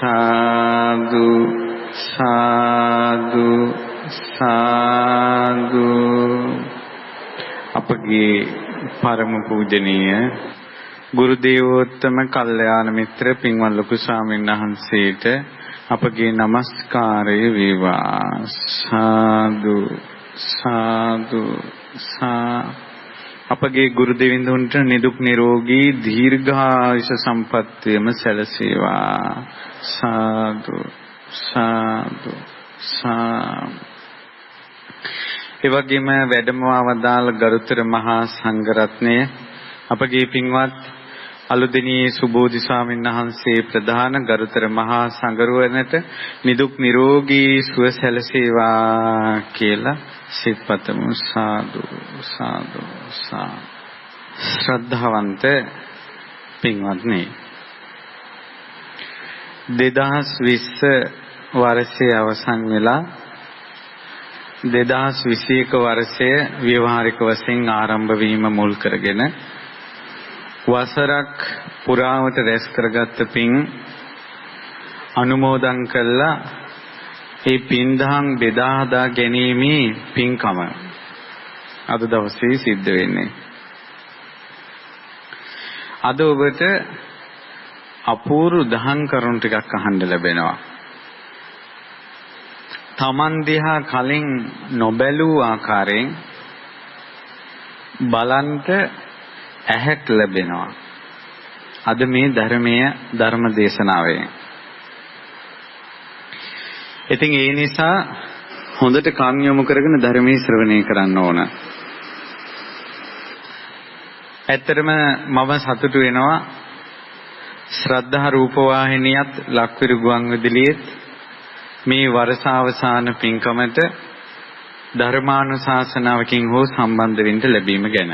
සාදු සාදු සාදු. අපගේ පරම පූජනීය ගුරු දේවෝත්තම කල්යාණ මිත්‍ර පින්වත් ලොකු ස්වාමීන් වහන්සේට අපගේ নমස්කාරය වේවා. සාදු සාදු සා. අපගේ ගුරු දෙවිඳුන්ට නිදුක් නිරෝගී දීර්ඝායුෂ සම්පන්නියම සැලසේවා. සාදු සාදු සා. ඒ වගේම වැඩමවා වදාළ ගරුතර මහා සංඝරත්නය, අපගේ පින්වත් අලුදෙණියේ සුබෝධි ස්වාමීන් වහන්සේ ප්‍රධාන ගරුතර මහා සංඝරුවනට නිදුක් නිරෝගී සුව සැලසේවා කියලා සිතපතමු. සාදු සාදු සා. ශ්‍රද්ධාවන්ත පින්වත්නි, 2020 වර්ෂයේ අවසන් වෙලා 2021 වර්ෂය ව්‍යවහාරික වශයෙන් ආරම්භ වීම මුල් කරගෙන වසරක් පුරාවට රැස් කරගත්ත පින් අනුමෝදන් කළා. ඒ පින්දහම් බෙදා හදා ගැනීමේ පින්කම අද දවසේ සිද්ධ වෙන්නේ. අද ඔබට අපූර්ව දහම් කරුණු ටිකක් අහන්න ලැබෙනවා. තමන් දිහා කලින් නොබැලූ ආකාරයෙන් බලන්ට ඇහැක් ලැබෙනවා අද මේ ධර්ම දේශනාවේ. ඉතින් ඒ නිසා හොඳට කන් යොමු කරගෙන ධර්මයේ ශ්‍රවණය කරන්න ඕන. ඇත්තටම මම සතුටු වෙනවා ශ්‍රද්ධා රූපවාහිනියත් ලක්විරු ගුවන්විදුලියෙත් මේ වර්ෂාවසාන පින්කමට ධර්මානුශාසනාවකින් හෝ සම්බන්ධ වෙන්න ලැබීම ගැන.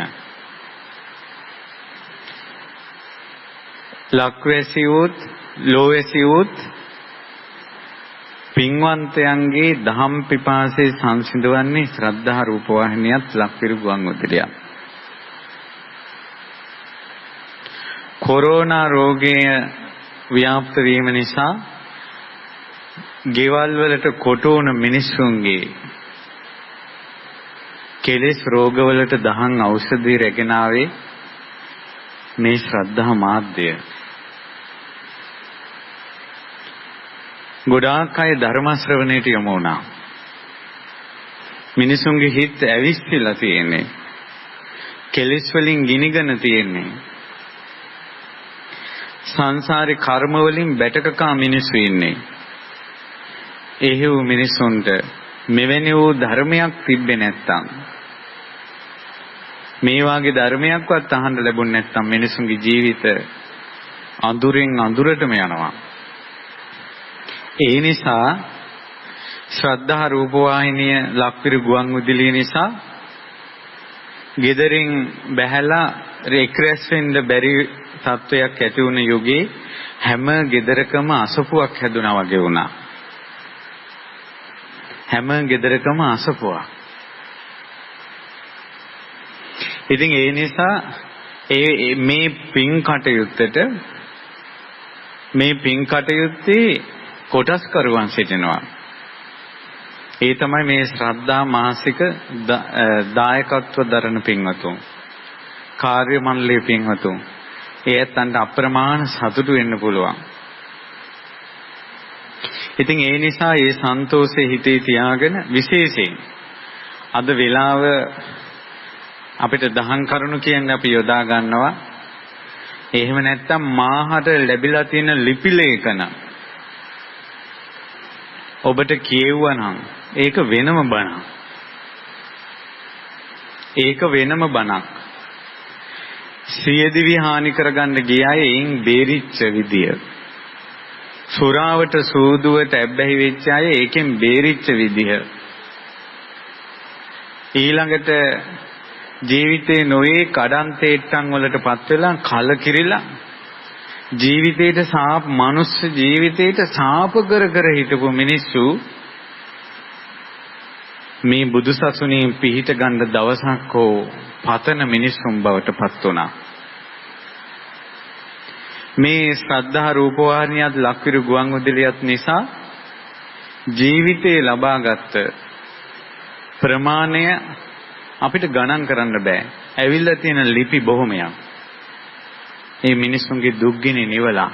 ලක්වැසියොත් ලෝවැසියොත් පින්වන්තයන්ගේ දහම් පිපාසයේ සංසිඳවන්නේ ශ්‍රද්ධා රූපවාහිනියත් ලක්විරු ගුවන්විදුලියත්. කොරෝනා රෝගය ව්‍යාප්ත වීම නිසා ගෙවල් වලට කොටු වුණ මිනිස්සුන්ගේ කෙලෙස් රෝගවලට දහම් ඖෂධي රැගෙන ආවේ මේ ශ්‍රද්ධා මාධ්‍ය. ගොඩාක් අය ධර්ම ශ්‍රවණයට යොමු වුණා. මිනිසුන්ගේ හිත ඇවිස්සලා තියෙන්නේ. කෙලෙස් වලින් ගිනිගෙන තියෙන්නේ. සංසාරේ කර්ම වලින් බැටකකා මිනිස්සු ඉන්නේ. එහෙව් මිනිසුන්ට මෙවැනි වූ ධර්මයක් තිබ්බේ නැත්තම්, මේ වාගේ ධර්මයක්වත් අහන්න ලැබුණ නැත්තම් මිනිසුන්ගේ ජීවිත අඳුරෙන් අඳුරටම යනවා. ඒ නිසා ශ්‍රද්ධා රූපවාහිනිය ලක්විරු ගුවන්විදුලිය නිසා ගෙදරින් බැහැලා රෙක්‍රැස් වෙන්න බැරි තත්වයක් ඇති වුණ යුගයේ හැම ගෙදරකම අසපුවක් හැදුනා වගේ වුණා. හැම ගෙදරකම අසපුවක්. ඉතින් ඒ නිසා මේ පින් කටයුත්තේ කොටස්කරුවන් සිටිනවා. ඒ තමයි මේ ශ්‍රද්ධා මාසික දායකත්ව දරන පින්වතුන්, කාර්ය මණ්ඩලයේ පින්වතුන්. ඒත් අප්‍රමාණ සතුටු වෙන්න පුළුවන්. ඉතින් ඒ නිසා මේ සන්තෝෂේ හිතේ තියාගෙන විශේෂයෙන් අද වෙලාව අපිට දහම් කරුණු කියන්නේ අපි යොදා ගන්නවා. එහෙම නැත්නම් මාහට ලැබිලා තියෙන ලිපි ලේඛන ඔබට කියවුවනම් ඒක වෙනම බණක්. ඒක වෙනම බණක්. සියදිවි හානි කරගන්න ගිය අය එයින් බේරිච්ච විදිය, සුරාවට සූදුවට ඇබ්බැහි වෙච්ච අය ඒකෙන් බේරිච්ච විදිය, ඊළඟට ජීවිතේ නොයේ කඩන්තේට්ටන් වලටපත් වෙලා කලකිරිලා ජීවිතේට මනුස්ස ජීවිතේට සාප කර හිටපු මිනිස්සු මේ බුදුසසුනේ පිහිට ගන්න දවසක් හෝ පතන මිනිසුන් බවට පත් වුණා. මේ ශ්‍රද්ධා රූපවාහිනියත් ලක්විරු ගුවන් විදුලියත් නිසා ජීවිතේ ලබාගත් ප්‍රමාණය අපිට ගණන් කරන්න බෑ. ඇවිල්ලා තියෙන ලිපි බොහොමයක්. මේ මිනිස්සුන්ගේ දුක්ගිනි නිවලා.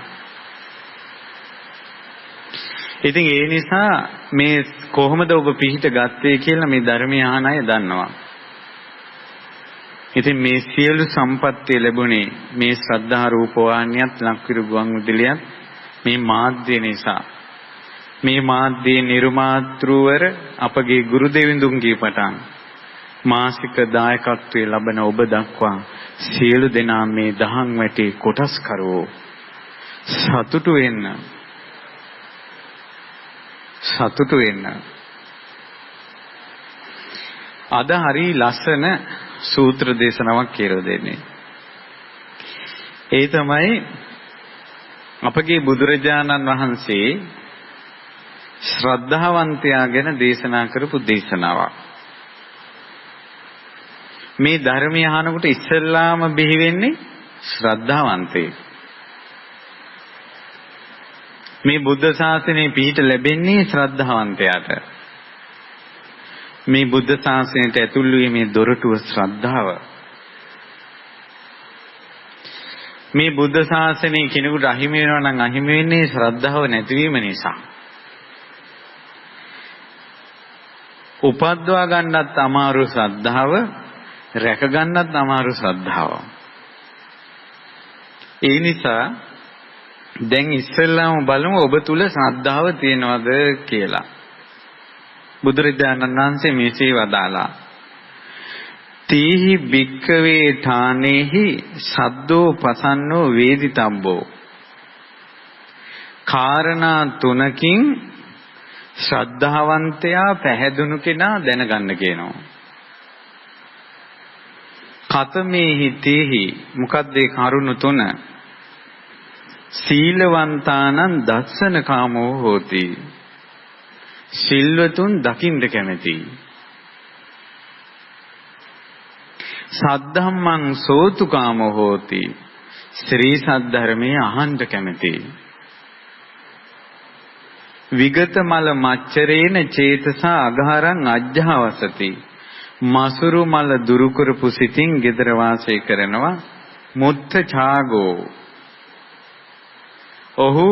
ඉතින් ඒ නිසා මේ කොහොමද ඔබ පිහිට ගත්තේ කියලා මේ ධර්මය අහන අය දන්නවා. ඉතින් මේ සියලු සම්පත්තිය ලැබුණේ මේ ශ්‍රද්ධා රූපවාහිනියත් ලක්විරු ගුවන් විදුලියත් මේ මාධ්‍ය නිසා. මේ මාධ්‍යයේ නිර්මාතෘවර අපගේ ගුරු දෙවිඳුන්ගේ පටන් මාසික දායකත්වයේ ලබන ඔබ දක්වා සියලු දෙනා මේ දහම් වැටේ කොටස්කරවෝ සතුටු වෙන්න. සතුටු වෙන්න. අද හරි ලස්සන සූත්‍ර දේශනාවක් කියලා දෙන්නේ. ඒ තමයි අපගේ බුදුරජාණන් වහන්සේ ශ්‍රද්ධාවන්තයා ගැන දේශනා කරපු දේශනාවක්. මේ ධර්මය අහනකොට ඉස්සෙල්ලාම බිහි වෙන්නේ ශ්‍රද්ධාවන්තයෙක්. මේ බුද්ධ ශාසනයේ පිහිට ලැබෙන්නේ ශ්‍රද්ධාවන්තයාට. මේ බුද්ධ ශාසනයට ඇතුල් වීමේ දොරටුව ශ්‍රද්ධාව. මේ බුද්ධ ශාසනයේ කෙනෙකුට අහිමි වෙනවා නම් අහිමි වෙන්නේ ශ්‍රද්ධාව නැතිවීම නිසා. උපද්දවා ගන්නත් අමාරු ශ්‍රද්ධාව, රැක ගන්නත් අමාරු ශ්‍රද්ධාව. ඒ නිසා දැන් ඉස්සෙල්ලාම බලමු ඔබ තුල ශ්‍රද්ධාව තියෙනවද කියලා. බුදුරජාණන් වහන්සේ මේසේ වදාලා තීහි භික්ඛවේ ඨානේහි සද්දෝ පසන්නෝ වේදිතබ්බෝ. කාරණා තුනකින් ශ්‍රද්ධාවන්තයා පැහැදුණු කෙනා දැනගන්න කියනවා. කතමේහි තීහි මොකද්ද ඒ කරුණු තුන? සීලවන්තානං දස්සන කාමෝ හෝති. සිල්වතුන් දකින්න කැමැති. සද්ධම්මං සෝතු කාමෝ හෝති. ශ්‍රී සද්ධර්මයේ අහන්න කැමැති. විගත මල මච්චරේන චේතසා අගහරං අජ්ජහවසති. මසුරු මල දුරු කරපු සිතින් gedara වාසය කරනවා. මුත්ත ඡාගෝ. ඔහු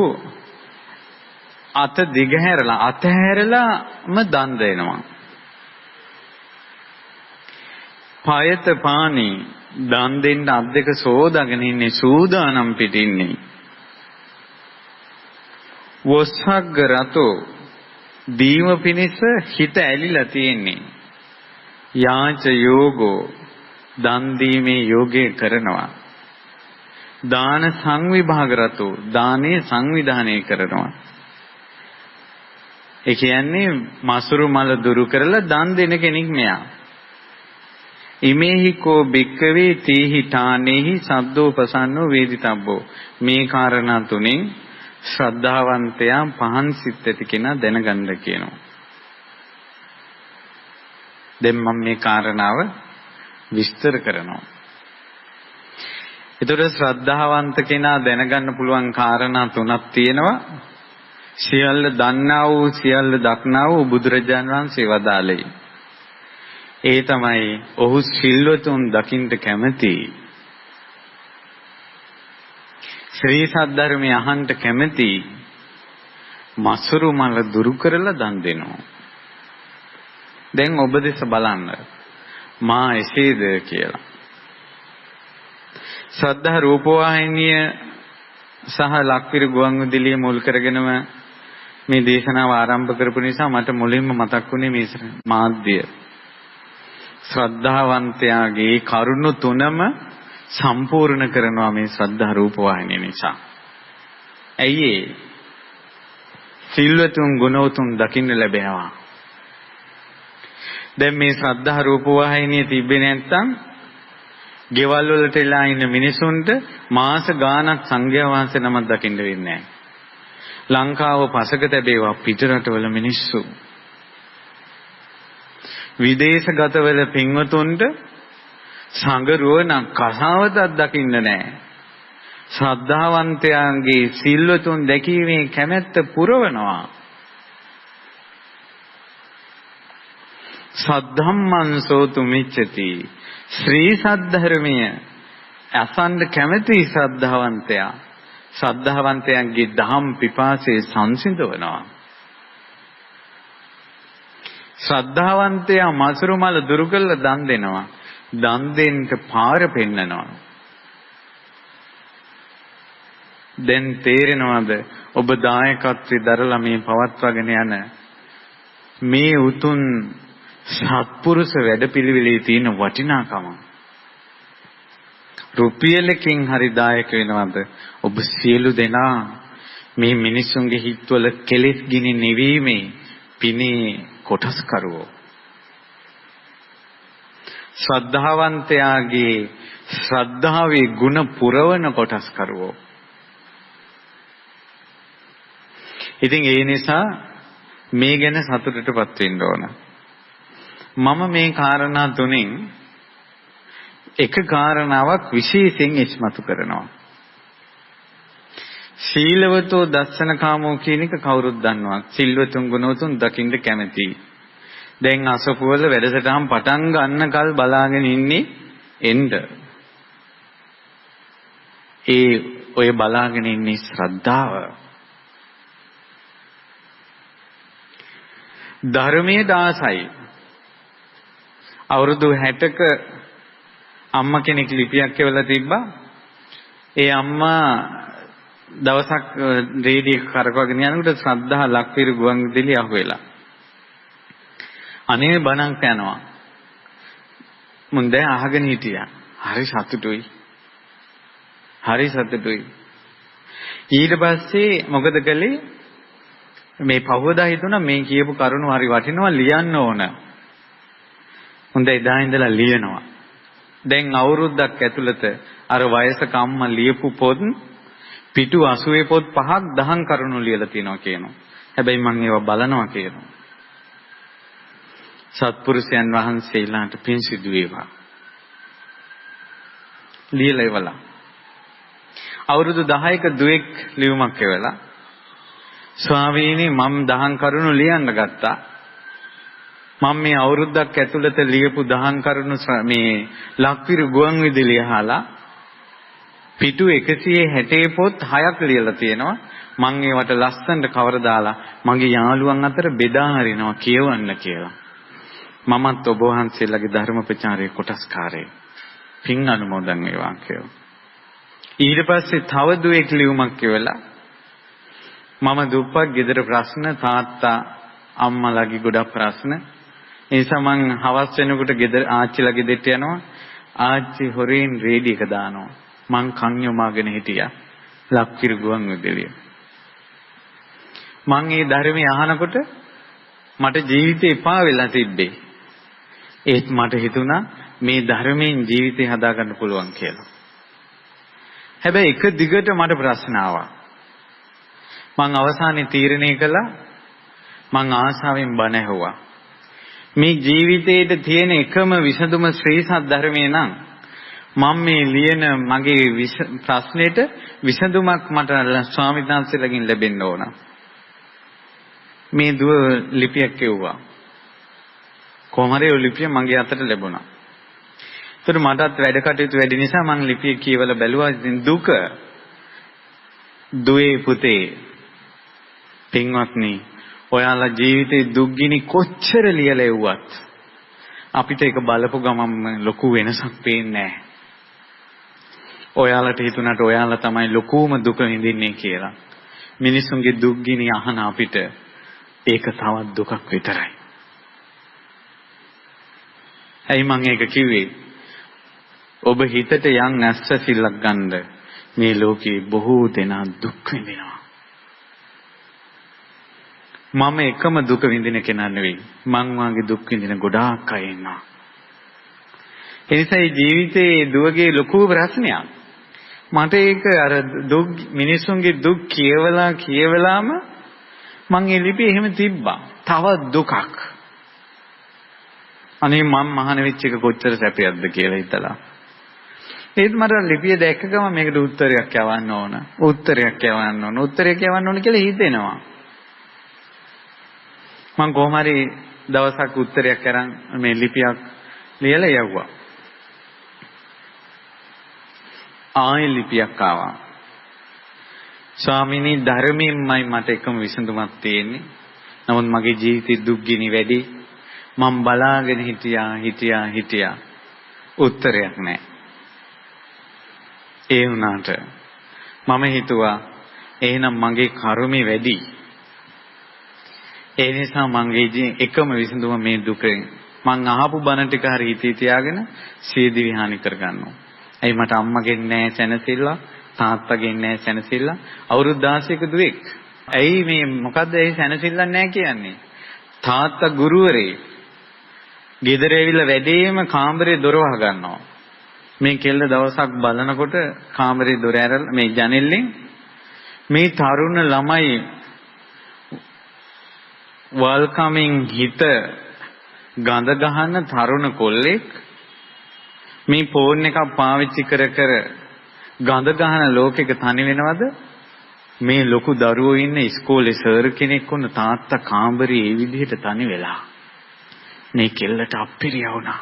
අත දිගහැරලා අතහැරලාම දන් දෙනවා. පයත පානි දන් දෙන්න අත් දෙක සෝදාගෙන ඉන්නේ සූදානම් පිටින්නේ. වොස්සග්ග රතෝ දීම පිණිස හිත ඇලිලා තියෙන්නේ. යාච යෝගෝ දන් දීමේ යෝගය කරනවා. දාන සංවිභාග රතෝ දානේ සංවිධානය කරනවා. ඒ කියන්නේ මසුරු මල දුරු කරලා දන් දෙන කෙනෙක් මෙයා. ඉමේහි කෝ භික්ඛවේ තීහි ඨානේහි සද්දෝපසන්නෝ වේදිතබ්බෝ. මේ කාරණා තුنين ශ්‍රද්ධාවන්තයා පහන් සිත් ඇති කෙනා දැනගන්න කියනවා. දැන් මම මේ කාරණාව විස්තර කරනවා. ඒතර ශ්‍රද්ධාවන්ත කෙනා දැනගන්න පුළුවන් කාරණා තුනක් තියෙනවා. සියල්ල දන්නා වූ සියල්ල දක්නා වූ බුදුරජාණන් වහන්සේ වදාළේ. ඒ තමයි ඔහු සිල්වතුන් දකින්න කැමැති. ශ්‍රී සද්ධර්මය අහන්න කැමැති. මසුරු මල දුරු කරලා දන් දෙනවා. දැන් ඔබ දෙස බලන්න. මා එසේද කියලා. ශ්‍රද්ධා රූපවාහිනිය සහ ලක්විරු ගුවන් විදුලිය මුල් කරගෙනම මේ දේශනාව ආරම්භ කරපු නිසා මට මුලින්ම මතක් වුණේ මේ මාධ්‍ය. ශ්‍රද්ධාවන්තයාගේ කරුණු තුනම සම්පූර්ණ කරනවා මේ ශ්‍රද්ධා රූපවාහිනිය නිසා. ඇයි ඒ? සිල්වතුන් ගුණවතුන් දකින්න ලැබෙනවා. දැන් මේ ශ්‍රද්ධා රූපවාහිනිය තිබ්බේ නැත්නම් ගෙවල් වලට එලා ඉන්න මිනිසුන්ට මාස ගාණක් සංඝයා වහන්සේ නමක් දකින්න වෙන්නේ නැහැ. ලංකාව පසක තැබේවා පිටරටවල මිනිස්සු. විදේශගතවල පින්වතුන්ට සංඝරුවන කසාවතක් දකින්න නැහැ. ශ්‍රද්ධාවන්තයන්ගේ සිල්වතුන් දැකීමේ කැමැත්ත පුරවනවා. සද්ධම්මං සෝතු මිච්ඡති. ශ්‍රී සද්ධර්මය අසන්න කැමැති ශ්‍රද්ධාවන්තයා ශ්‍රද්ධාවන්තයන්ගේ දහම් පිපාසයේ සංසිඳවනවා. ශ්‍රද්ධාවන්තයා මසුරු මල දුරු කළ දන් දෙනවා. දන් දෙන්න පාර පෙන්නනවා. දැන් තේරෙනවද ඔබ දායකත්වයේ දරලා මේ පවත්වාගෙන යන මේ උතුම් සත්පුරුෂ වැඩපිළිවෙලේ තියෙන වටිනාකම? රුපියලකින් හරි දායක වෙනවද? ඔබ සියලු දෙනා මේ මිනිසුන්ගේ හිත්වල කෙලෙස් ගිනි නිවීමේ පිනේ කොටස්කරුවෝ. ශ්‍රද්ධාවන්තයාගේ ශ්‍රද්ධාවේ ගුණ පුරවන කොටස්කරුවෝ. ඉතින් ඒ නිසා මේ ගැන සතුටටපත් වෙන්න ඕන. මම මේ කාරණා තුنين එක කාරණාවක් විශේෂයෙන් ඉස්මතු කරනවා. සීලවතෝ දස්සනකාමෝ කියන එක කවුරුත් දන්නවා. සිල්වතුන් ගුණවතුන් දකින්න කැමති. දැන් අසපුවල වැඩසටහන් පටන් ගන්න කල් බලාගෙන ඉන්නේ එන්න. ඔය බලාගෙන ඉන්නේ ශ්‍රද්ධාව. ධර්මයේ දාසයි. අවුරුදු 60ක අම්මා කෙනෙක් ලිපියක් කියවලා තිබ්බා. ඒ අම්මා දවසක් රේඩියෝ කරකවගෙන යනකොට ශ්‍රද්ධා ලක්විරු ගුවන්විදුලිය අහුවෙලා. අනේ බණක් යනවා. මුන් දැන් අහගෙන හිටියා. හරි සතුටුයි. හරි සතුටුයි. ඊට පස්සේ මොකද කළේ? මේ පහවදා හිතුණා මේ කියපු කරුණු හරි වටිනවා ලියන්න ඕන. හොඳයි එදා ඉඳලා ලියනවා. දැන් අවුරුද්දක් ඇතුළත අර වයසක අම්මා ලියපු පොත් පිටු 80 පොත් 5ක් 10 කරුණු ලියලා තියෙනවා කියනවා. හැබැයි මම ඒවා බලනවා කියනවා. සත්පුරුෂයන් වහන්සේලාට පින් සිදු වේවා. ලියලා ඉවලා. අවුරුදු 10ක දුවෙක් ලියුමක් එවලා ස්වාමීනි මම 10 කරුණු ලියන්න ගත්තා. මම මේ අවුරුද්දක් ඇතුළත ලියපු 10 කරුණු මේ ලක්විරු ගුවන්විදුලිය අහලා පිටු 160 පොත් 6ක් ලියලා තියෙනවා. මම ඒවට ලස්සනට කවර දාලා මගේ යාළුවන් අතර බෙදා හරිනවා කියවන්න කියලා. මමත් ඔබ වහන්සේලාගේ ධර්ම ප්‍රචාරයේ කොටස්කාරයෙක්. පින් අනුමෝදන් වේවා කියලා. ඊට පස්සේ තව දුවෙක් ලියුමක් කියවලා මම දුප්පත් ගෙදර ප්‍රශ්න තාත්තා අම්මලාගේ ගොඩක් ප්‍රශ්න. ඒ නිසා මං හවස් වෙනකොට ගෙදර ආච්චිලා ගෙදරට යනවා. ආච්චි හොරෙන් රේඩියෝ එක දානවා. මං කන් යොමාගෙන හිටියා. ලක්විරු ගුවන්විදුලිය. මං මේ ධර්මය අහනකොට මට ජීවිතේ එපා වෙලා තිබ්බේ. ඒත් මට හිතුණා මේ ධර්මයෙන් ජීවිතේ හදාගන්න පුළුවන් කියලා. හැබැයි එක දිගට මට ප්‍රශ්න ආවා. මං අවසානයේ තීරණය කළා මං ආශාවෙන් බණ ඇහුවා. මේ ජීවිතේට තියෙන එකම විසඳුම ශ්‍රී සද්ධර්මය නම් මම මේ ලියන මගේ ප්‍රශ්නෙට විසඳුමක් මට ස්වාමීන් වහන්සේලාගෙන් ලැබෙන්න ඕන. මේ දුව ලිපියක් කියුවා. කොහොම හරි ඔය ලිපිය මගේ අතට ලැබුණා. ඒතර මටත් වැඩ කටයුතු වැඩි නිසා මම ලිපිය කියවලා බැලුවා. ඉතින් දුක දුවේ පුතේ පින්වත්නි ඔයාලා ජීවිතේ දුක්ගිනි කොච්චර ලියලා එව්වත් අපිට ඒක බලපු ගමන්ම ලොකු වෙනසක් පේන්නේ නැහැ. ඔයාලට හිතුණාට ඔයාලා තමයි ලොකුම දුක විඳින්නේ කියලා. මිනිසුන්ගේ දුක්ගිනි අහන අපිට ඒක තවත් දුකක් විතරයි. ඇයි මම ඒක කිව්වේ? ඔබ හිතට යම් ඇස්සසිල්ලක් ගන්න මේ ලෝකේ බොහෝ දෙනා දුක් විඳිනවා. මම එකම දුක විඳින කෙනා නෙවෙයි. මං වාගේ දුක් විඳින ගොඩාක් අය ඉන්නවා. ඒ නිසා ජීවිතේ දුවගේ ලොකු ප්‍රශ්නයක්. මට ඒක අර දුක් මිනිසුන්ගේ දුක් කියවලාම මං ඒ ලිපිය එහෙම තිබ්බා. තව දුකක්. අනේ මම මහාන වෙච්ච එක කොච්චර සැපයක්ද කියලා හිතලා. ඒත් මට ලිපිය දැක්ක ගමන් මේකට උත්තරයක් යවන්න ඕන. උත්තරයක් යවන්න ඕන. උත්තරයක් යවන්න ඕන කියලා හිතෙනවා. මම කොහොම හරි දවසක් උත්තරයක් අරන් මේ ලිපියක් ලියලා යවුවා. ආයෙ ලිපියක් ආවා. ස්වාමීනි ධර්මයෙන්මයි මට එකම විසඳුමක් තියෙන්නේ. නමුත් මගේ ජීවිතේ දුක්ගිනි වැඩි. මම බලාගෙන හිටියා. උත්තරයක් නැහැ. ඒ වුණාට මම හිතුවා එහෙනම් මගේ කර්මය වැඩි. ඒ නිසා මගේ එකම විසඳුම මේ දුකෙන් මං අහපු බණ ටික හරි හිතේ තියාගෙන සීදි විහානි කරගන්නවා. ඇයි මට අම්මගෙන් නැහැ සැනසෙල්ල, තාත්තගෙන් නැහැ සැනසෙල්ල, අවුරුදු 16ක දුවෙක්. ඇයි මේ මොකද්ද ඒ සැනසෙල්ල නැහැ කියන්නේ? තාත්තා ගුරුවරේ. ගෙදර ඇවිල්ලා වැඩේම කාමරේ දොර වහ ගන්නවා. මේ කෙල්ල දවසක් බලනකොට කාමරේ දොර ඇරලා මේ ජනෙල්ලෙන් මේ තරුණ ළමයි වල්කමින් හිත ගඳ ගහන තරුණ කොල්ලෙක් මේ ෆෝන් එකක් පාවිච්චි කර ගඳ ගහන ලෝකෙක තනි වෙනවද? මේ ලොකු දරුවෝ ඉන්න ඉස්කෝලේ සර් කෙනෙක් වුණ තාත්තා කාමරේ ඒ විදිහට තනි වෙලා මේ කෙල්ලට අප්පිරිය වුණා.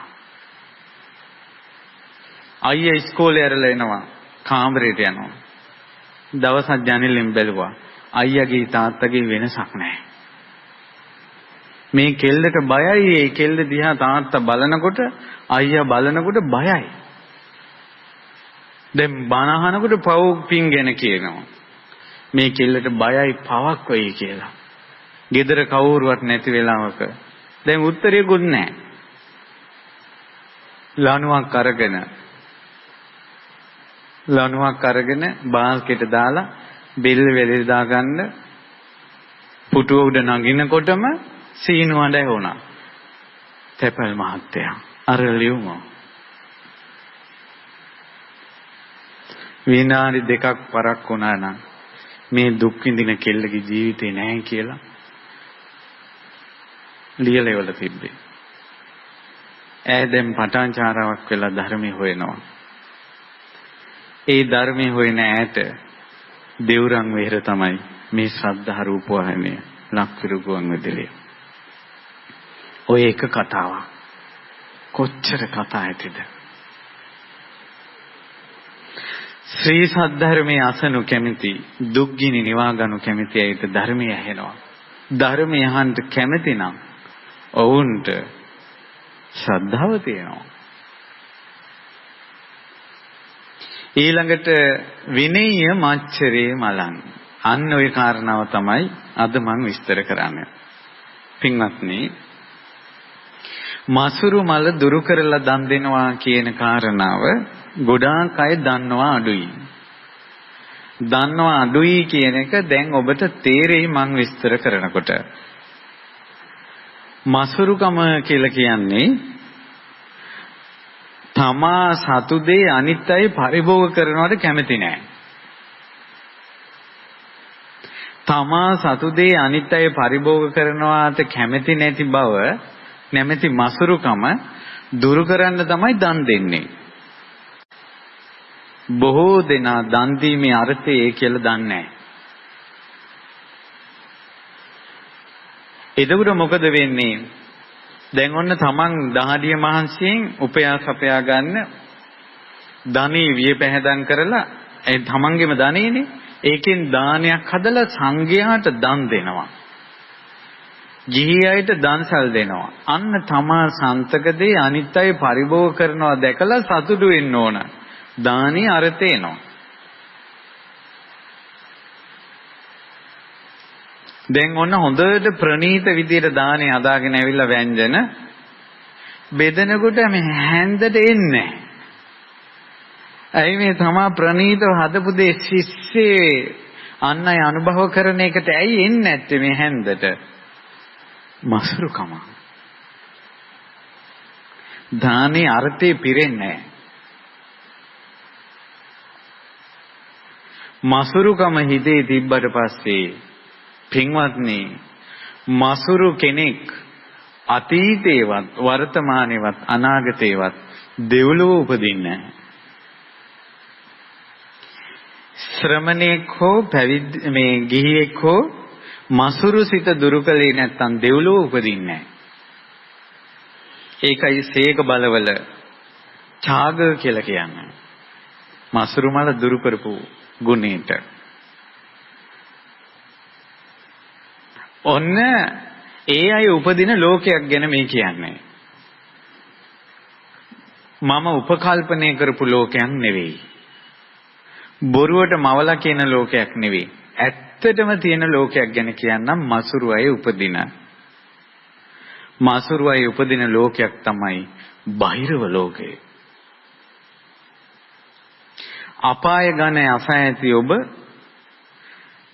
අයියා ඉස්කෝලේ ඇරලා එනවා කාමරේට යනවා. දවසක් ජනෙලෙන් බැලුවා. අයියාගේ තාත්තගේ වෙනසක් නැහැ. මේ කෙල්ලට බයයි. ඒ කෙල්ල දිහා තාත්තා බලනකොට අයියා බලනකොට බයයි. දැන් බණ අහනකොට පව් පින් ගැන කියනවා. මේ කෙල්ලට බයයි පවක් වෙයි කියලා. ගෙදර කවුරුවත් නැති වෙලාවක දැන් උත්තරයකුත් නැහැ. ලණුවක් අරගෙන බාල්කෙට දාලා බෙල්ල වෙලෙ දාගන්න පුටුව උඩ නගිනකොටම සීනු හඬ ඇහුණා. තැපැල් මහත්තයා අර ලියුම විනාඩි දෙකක් පරක් වුණා නම් මේ දුක් විඳින කෙල්ලගේ ජීවිතේ නැහැ කියලා ලියලා ඉවල තිබ්බේ. දැන් පටාචාරාවක් වෙලා ධර්මයේ හොයනවා. ඒ ධර්මයේ හොයන ඈට දෙවුරන් වෙහෙර තමයි මේ ශ්‍රද්ධා රූපවාහිනිය ලක්විරුගුවන් විදුලිය. ඔය එක කතාවක් කොච්චර කතා ඇතිද? ශ්‍රී සද්ධර්මයේ අසනු කැමති දුක්ගිනි නිවා ගනු කැමති අයට ධර්මය ඇහෙනවා. ධර්මය අහන්න කැමති නම් ඔවුන්ට ශ්‍රද්ධාව තියෙනවා. ඊළඟට විනය්‍ය මච්චරේ මලං. අන්න ওই කාරණාව තමයි අද මම විස්තර කරන්නේ. පින්වත්නි, මසුරු මල දුරු කරලා දන් දෙනවා කියන කාරණාව ගොඩාක් අය දන්නවා අඩුයි. දන්නවා අඩුයි කියන එක දැන් ඔබට තේරෙයි මම විස්තර කරනකොට. මසුරුකම කියලා කියන්නේ තමා සතු දේ අනිත් අය පරිභෝග කරනවට කැමති නැහැ. තමා සතු දේ අනිත් අය පරිභෝග කරනවට කැමති නැති බව නැමැති මසුරුකම දුරු කරන්න තමයි දන් දෙන්නේ. බොහෝ දෙනා දන් දීමේ අර්ථය ඒ කියලා දන්නේ නැහැ. එතකොට මොකද වෙන්නේ? දැන් ඔන්න තමන් දහඩිය මහන්සියෙන් උපයා සපයා ගන්න ධනෙ වියපැහැදම් කරලා ඒ තමන්ගේම ධනෙනේ ඒකෙන් දානයක් හදලා සංඝයාට දන් දෙනවා. ගිහි අයට දන්සල් දෙනවා. අන්න තමා සන්තකදී අනිත් අය පරිභෝග කරනවා දැකලා සතුටු වෙන්න ඕන. දානි අර්ථේනවා. දැන් ඔන්න හොඳට ප්‍රණීත විදියට දානේ හදාගෙන ඇවිල්ලා ව්‍යංජන බෙදනකොට මේ හැන්දට එන්නේ. ඇයි මේ තමා ප්‍රණීතව හදපු දේ ශිෂ්‍යේ අන් අය අනුභව කරන එකට ඇයි එන්නේ නැත්තේ මේ හැන්දට? මසුරුකම. දානේ අර්ථේ පිරෙන්නේ නැහැ. මසුරුකම හිතේ තිබ්බට පස්සේ පින්වත්නි, මසුරු කෙනෙක් අතීතේවත් වර්තමානේවත් අනාගතේවත් දෙව්ලොව උපදින්නේ නැහැ. ශ්‍රමණෙක් හෝ පැවිදි මේ ගිහියෙක් හෝ මසුරු සිත දුරු කළේ නැත්නම් දෙව්ලොව උපදින්නේ නැහැ. ඒකයි සීක බලවල ඡාග කියලා කියන්නේ. මසුරු මල දුරු කරපු ගුණයට. ඔන්න ඒ අය උපදින ලෝකයක් ගැන මේ කියන්නේ. මම උපකල්පනය කරපු ලෝකයක් නෙවෙයි. බොරුවට මවලා කියන ලෝකයක් නෙවෙයි. ඇත්තටම තියෙන ලෝකයක් ගැන කියන්නම්. මසුරු අය උපදින. මසුරු අය උපදින ලෝකයක් තමයි බහිරව ලෝකය. අපාය ගණ අසා ඇති ඔබ,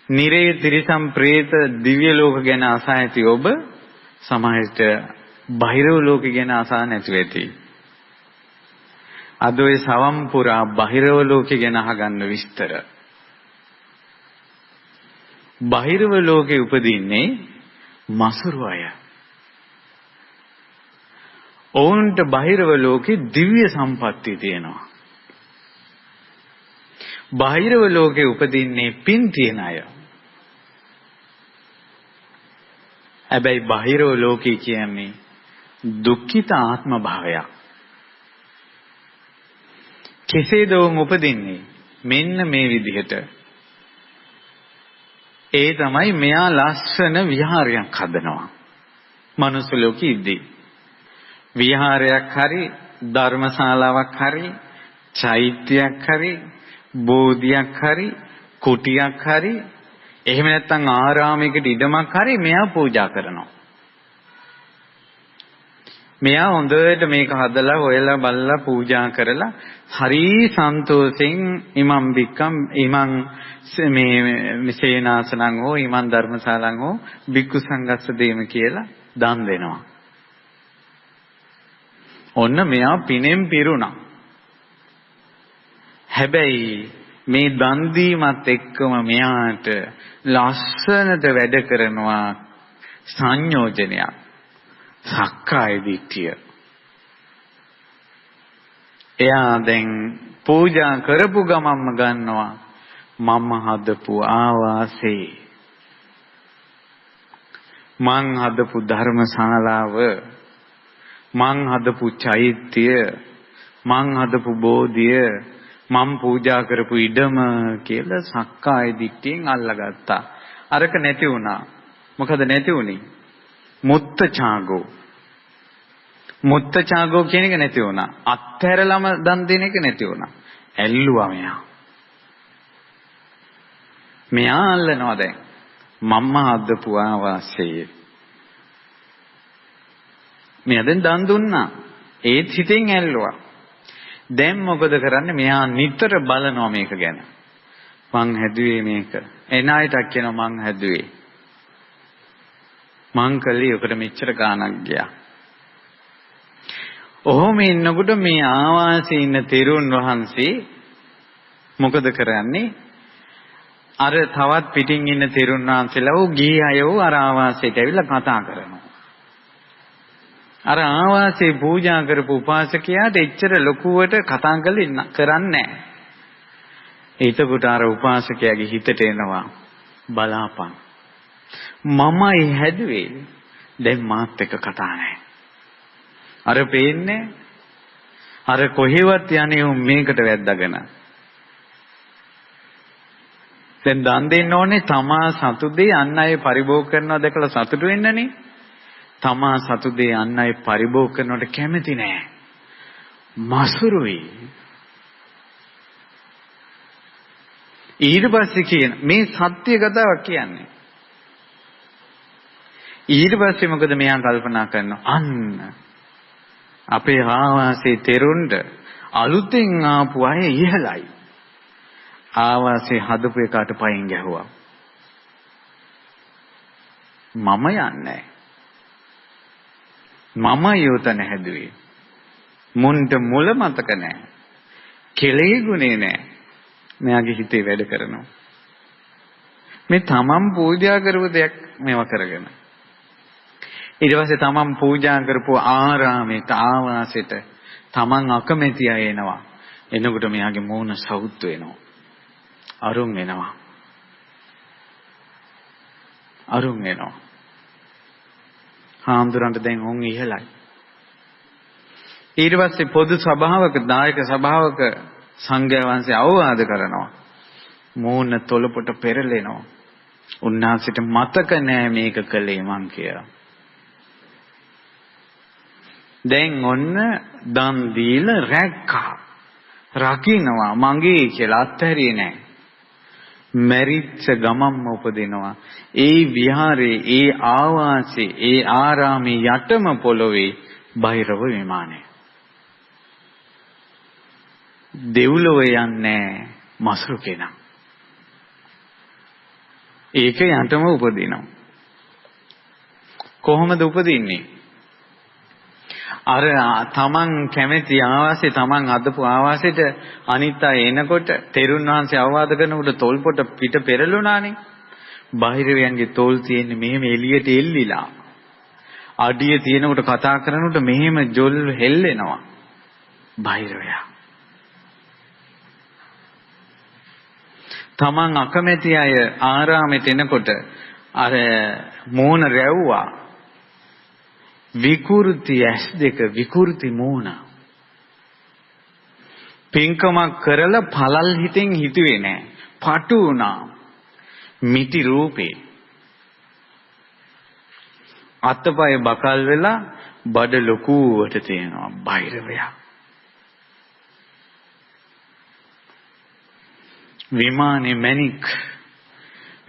නිරේ තිරිසම් ප්‍රේත දිව්‍ය ලෝක ගැන අසා ඇති ඔබ, සමහරට බහිරව ලෝක ගැන අසා නැතුව ඇති. අද ඔය සවම් පුරා බහිරව ලෝකේ ගැන අහගන්න විස්තර. බහිරව ලෝකේ උපදින්නේ මසුරු අය. ඔවුන්ට බහිරව ලෝකේ දිව්‍ය සම්පත්තිය තියෙනවා. බහිරව ලෝකේ උපදින්නේ පින් තියෙන අය. හැබැයි බහිරව ලෝකේ කියන්නේ දුක්ඛිත ආත්ම භාවයක්. කෙසේද වුන් උපදින්නේ? මෙන්න මේ විදිහට. ඒ තමයි මෙයා ලස්සන විහාරයක් හදනවා. මනුස්ස ලෝකෙ ඉද්දී. විහාරයක් හරි, ධර්මශාලාවක් හරි, චෛත්‍යයක් හරි, බෝධියක් හරි, කුටියක් හරි, එහෙම නැත්නම් ආරාමයකට ඉඩමක් හරි මෙයා පූජා කරනවා. මෙයා හොඳට මේක හදලා හොයලා බලලා පූජා කරලා හරි සන්තෝෂෙන් ඉමම් බික්කම් ඉමං මේ සේනාසනං හෝ ඉමං ධර්මශාලං හෝ බික්කු සංඝස්ස දේම කියලා දන් දෙනවා. ඔන්න මෙයා පිනෙන් පිරුණා. හැබැයි මේ දන් දීමත් එක්කම මෙයාට ලස්සනට වැඩ කරනවා සංයෝජනයක්. සක්කාය දිට්ඨිය. එයා දැන් පූජා කරපු ගමන්ම ගන්නවා මම හදපු ආවාසේ, මං හදපු ධර්මශාලාව, මං හදපු චෛත්‍ය, මං හදපු බෝධිය, මං පූජා කරපු ඉඩම කියලා සක්කාය දිට්ඨියෙන් අල්ලගත්තා. අරක නැති වුණා. මොකද නැති වුණේ? මුත්තචාගෝ. මුත්තචාගෝ කියන එක නැති වුණා. අත්හැරලම දන් දෙන එක නැති වුණා. ඇල්ලුවා මෙයා. මෙයා අල්ලනවා දැන්. මම්ම හදපු ආවාසයේ. මෙයා දැන් දන් දුන්නා. ඒත් හිතෙන් ඇල්ලුවා. දැන් මොකද කරන්නේ? මෙයා නිතර බලනවා මේක ගැන. මං හැදුවේ මේක. එන අයටත් කියනවා මං හැදුවේ. මං කළේ ඔකට මෙච්චර ගාණක් ගියා. ඔහොම ඉන්නකොට මේ ආවාසයේ ඉන්න තෙරුන් වහන්සේ මොකද කරන්නේ? අර තවත් පිටින් ඉන්න තෙරුන් වහන්සේලා උ ගිහි අයව අර ආවාසයට ඇවිල්ලා කතා කරනවා. අර ආවාසයේ පූජා කරපු උපාසකයාට එච්චර ලොකුවට කතා කරන්නේ නැහැ. එතකොට අර උපාසකයාගේ හිතට එනවා බලාපන්. මමයි හැදුවේ. දැන් මාත් එක්ක කතා නැහැ. අර පේන්නේ අර කොහෙවත් යන්නේ මේකට වැද්දාගෙන. දැන් දන් දෙන්න ඕනේ තමා සතු දෙය අන් අය පරිභෝග කරනවා දැකලා සතුටු වෙන්නනේ. තමා සතු දෙය අන් අය පරිභෝග කරනවට කැමති නෑ. මසුරුයි. ඊට පස්සේ කියන මේ සත්‍ය කතාවක් කියන්නේ. ඊට පස්සේ මොකද මෙයා කල්පනා කරනවා අන්න අපේ ආවාසයේ තෙරුන්ට අලුතෙන් ආපු අය ඉහළයි. ආවාසයේ හදපු එකට පයින් ගැහුවා. මම යන්නේ. මම යොතන හැදුවේ. මුන්ට මුල මතක නැහැ. කෙලෙහි ගුණේ නැහැ. මෙයාගේ හිතේ වැඩ කරනවා. මේ තමන් පූජා කරපු දෙයක් මේවා කරගෙන. ඊට පස්සේ තමන් පූජා කරපු ආරාමයට ආවාසයට තමන් අකමැති අය එනවා. එනකොට මෙයාගේ මූණ සවුත් වෙනවා. අරුම් වෙනවා. අරුම් වෙනවා. හාමුදුරන්ට දැන් උන් ඉහළයි. ඊට පස්සේ පොදු සභාවක දායක සභාවක සංඝයා වහන්සේ අවවාද කරනවා. මූණ තොලපොට පෙරලෙනවා. උන්වහන්සේට මතක නෑ මේක කළේ මං කියලා. දැන් ඔන්න දන් දීලා රැක්කා. රකින්නවා මගේ කියලා අත්හැරියේ නෑ. මරිච්ච ගමම්ම උපදිනවා. ඒ විහාරේ, ඒ ආවාසයේ, ඒ ආරාමේ යටම පොළොවේ බයිරව විමානය. දෙව්ලොව යන්නේ මසුරු කෙනා. ඒක යටම උපදිනවා. කොහොමද උපදින්නේ? අර තමන් කැමැති ආවාසයේ, තමන් හදපු ආවාසයට අනිත් අය එනකොට තෙරුන් වහන්සේ අවවාද කරනකොට තොල්පොට පිට පෙරළුණානේ. බාහිරයන්ගේ තොල් තියෙන්නේ මෙහෙම එළියට එල්ලිලා. අඩිය තියෙනකොට කතා කරනකොට මෙහෙම ජොල් හෙල්ලෙනවා. බාහිරයා. තමන් අකමැති අය ආරාමෙට එනකොට අර මෝන රැව්වා. විකෘති ඇස් දෙක, විකෘති මෝන. පින්කමක් කරලා පළල් හිතෙන් හිතුවේ නෑ. පටු වුණා. මිටි රූපේ. අතපය බකල් වෙලා බඩ ලොකුවට තියෙනවා බයිරවයා. විමානේ මණික්,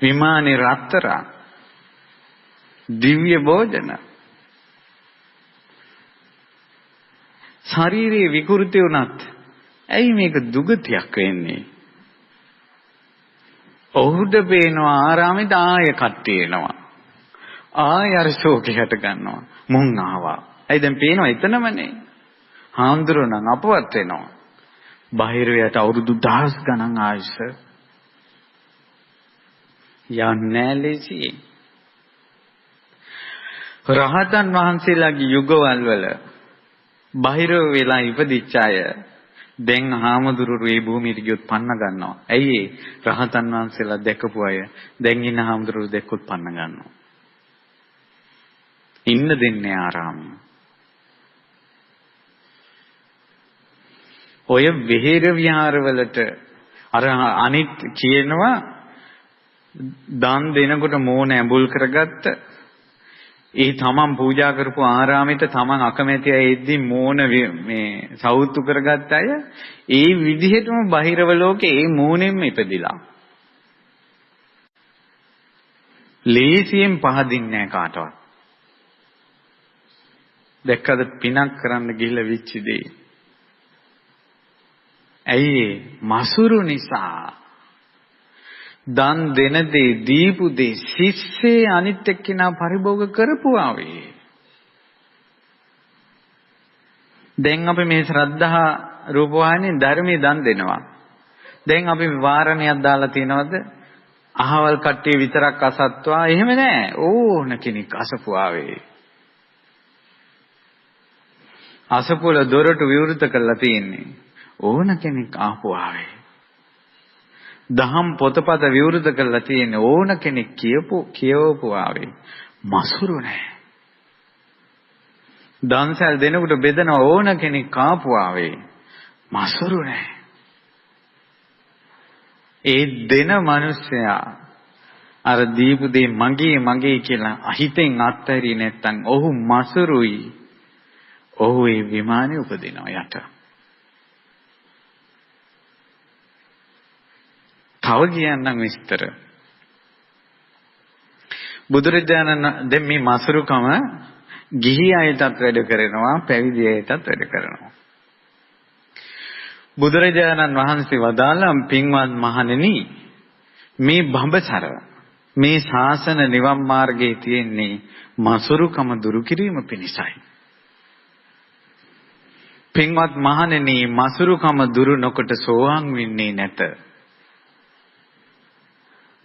විමානේ රත්තරන්, දිව්‍ය භෝජන. ශරීරයේ විකෘති වුණත් ඇයි මේක දුගතියක් වෙන්නේ? ඔහුද පේනවා ආරාමෙට ආය කට්ටිය එනවා. ආය අර ශෝකේ හට ගන්නවා. මුන් ආවා. ඇයි දැන් පේනවා එතනමනේ. හාමුදුරුවෝ නම් අපවත් වෙනවා. බාහිරයට අවුරුදු 1000 ගණන් ආයුෂ යන්නේ ලෙසි. රහතන් වහන්සේලාගේ යුගවල වල බාහිර වෙලා ඉපදිච්ච අය දැන් හාමුදුරුවෝ මේ භූමියට ගියොත් පන්න ගන්නවා. ඇයි රහතන් වහන්සේලා දැකපු අය දැන් ඉන්න හාමුදුරුවෝ දැක්කොත් පන්න ගන්නවා. ඉන්න දෙන්නේ ආරාමයේ. ඔය විහෙර විහාරවලට අර අනිත් කියනවා දන් දෙනකොට මෝන ඇඹුල් කරගත්ත ඒ තමන් පූජා කරපු ආරාමෙට තමන් අකමැති අය එද්දි මෝන මේ සවුත්තු කරගත්ත අය ඒ විදිහටම බහිරව ලෝකේ ඒ මෝනෙන්ම ඉපදිලා ලේසියෙන් පහදින්නේ නැහැ කාටවත්. දැක්කද පිනක් කරන්න ගිහිල්ලා විච්ච දෙයි. ඇයි මසුරු නිසා දන් දෙන දේ දීපු දේ සිස්සේ අනිත් එක්කිනා පරිභෝග කරපුවා වේ. දැන් අපි මේ ශ්‍රද්ධා රූපවාහිනිය ධර්මයේ දන් දෙනවා. දැන් අපි වාරණයක් දාලා තියනවද? අහවල් කට්ටිය විතරක් අසත්වා එහෙම නෑ. ඕන කෙනෙක් අසපුවා වේ. අසපුවල දොරටු විවෘත කරලා තියෙන්නේ. ඕන කෙනෙක් ආපු ආවේ. දහම් පොතපත විවෘත කරලා තියෙන ඕන කෙනෙක් කියවපු ආවේ. මසුරු නැහැ. දන්සල් දෙනකොට බෙදන ඕන කෙනෙක් ආපු ආවේ. මසුරු නැහැ. ඒ දෙන මිනිස්සයා අර දීපු දේ මගේ කියලා අහිතෙන් අත්හැරියේ නැත්තම් ඔහු මසුරුයි. ඔහු ඒ විමානේ උපදිනවා යට. තව කියන්නම් විස්තර. බුදුරජාණන් දැන් මේ මසුරුකම ගිහි අයටත් වැඩ කරනවා, පැවිදි අයටත් වැඩ කරනවා. බුදුරජාණන් වහන්සේ වදාළා පින්වත් මහණෙනි මේ බඹසර මේ ශාසන නිවන් මාර්ගයේ තියෙන්නේ මසුරුකම දුරු කිරීම පිණිසයි. පින්වත් මහණෙනි මසුරුකම දුරු නොකොට සෝවාන් වෙන්නේ නැත.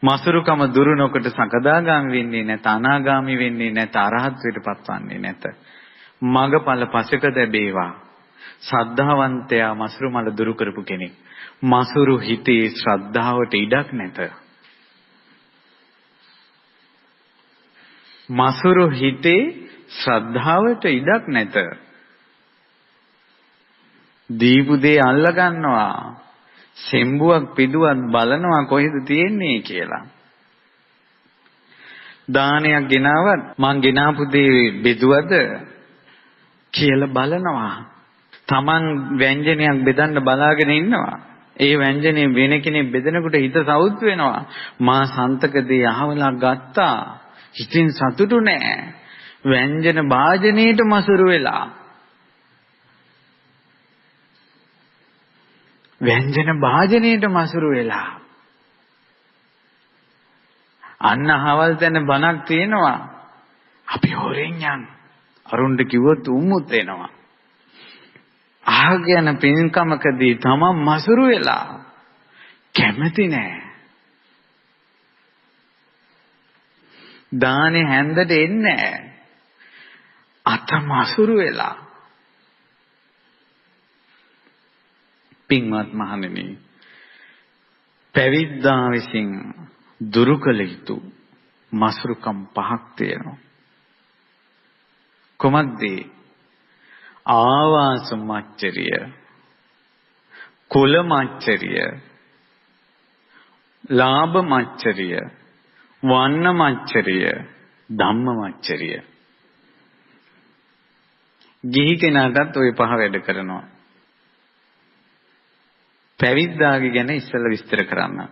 මසුරුකම දුරු නොකොට සකදාගාමි වෙන්නේ නැත, අනාගාමි වෙන්නේ නැත, අරහත්ත්වයට පත්වන්නේ නැත. මගපල පසක දැබේවා. ශ්‍රද්ධාවන්තයා මසුරු මල දුරු කරපු කෙනෙක්. මසුරු හිතේ ශ්‍රද්ධාවට ඉඩක් නැත. මසුරු හිතේ ශ්‍රද්ධාවට ඉඩක් නැත. දීපු දේ අල්ල ගන්නවා. සෙම්බුවක් පිදුවක් බලනවා කොහෙද තියෙන්නේ කියලා. දානයක් ගෙනාවත් මං ගෙනාපු දේ බෙදුවද කියලා බලනවා. Taman ව්‍යංජනයක් බෙදන්න බලාගෙන ඉන්නවා. ඒ ව්‍යංජනේ වෙන කෙනෙක් බෙදනකොට හිත සවුත් වෙනවා. මා සන්තක දේ අහවලා ගත්තා. හිතින් සතුටු නෑ. ව්‍යංජන භාජනයේට මසුරු වෙලා. ව්‍යංජන භාජනයේට මසුරු වෙලා. අන්න අහවල් තැන බණක් තියෙනවා. අපි හොරෙන් යන්. අරුණ්ඩ කිව්වොත් උම්මුත් වෙනවා. ආගෙන පින්කමකදී තමන් මසුරු වෙලා කැමති නෑ. දානේ හැන්දට එන්නේ නෑ. අත මසුරු වෙලා. පින්වත් මහණෙනි, පැවිද්දා විසින් දුරු කළ යුතු මසුරුකම් පහක් තියෙනවා. කොමක්ද? ආවාස මච්චරිය, කුල මච්චරිය, ලාභ මච්චරිය, වන්න මච්චරිය, ධම්ම මච්චරිය. ගිහි කෙනාටත් ওই පහ වැඩ කරනවා. පැවිද්දාගේ ගැන ඉස්සෙල්ලා විස්තර කරන්න.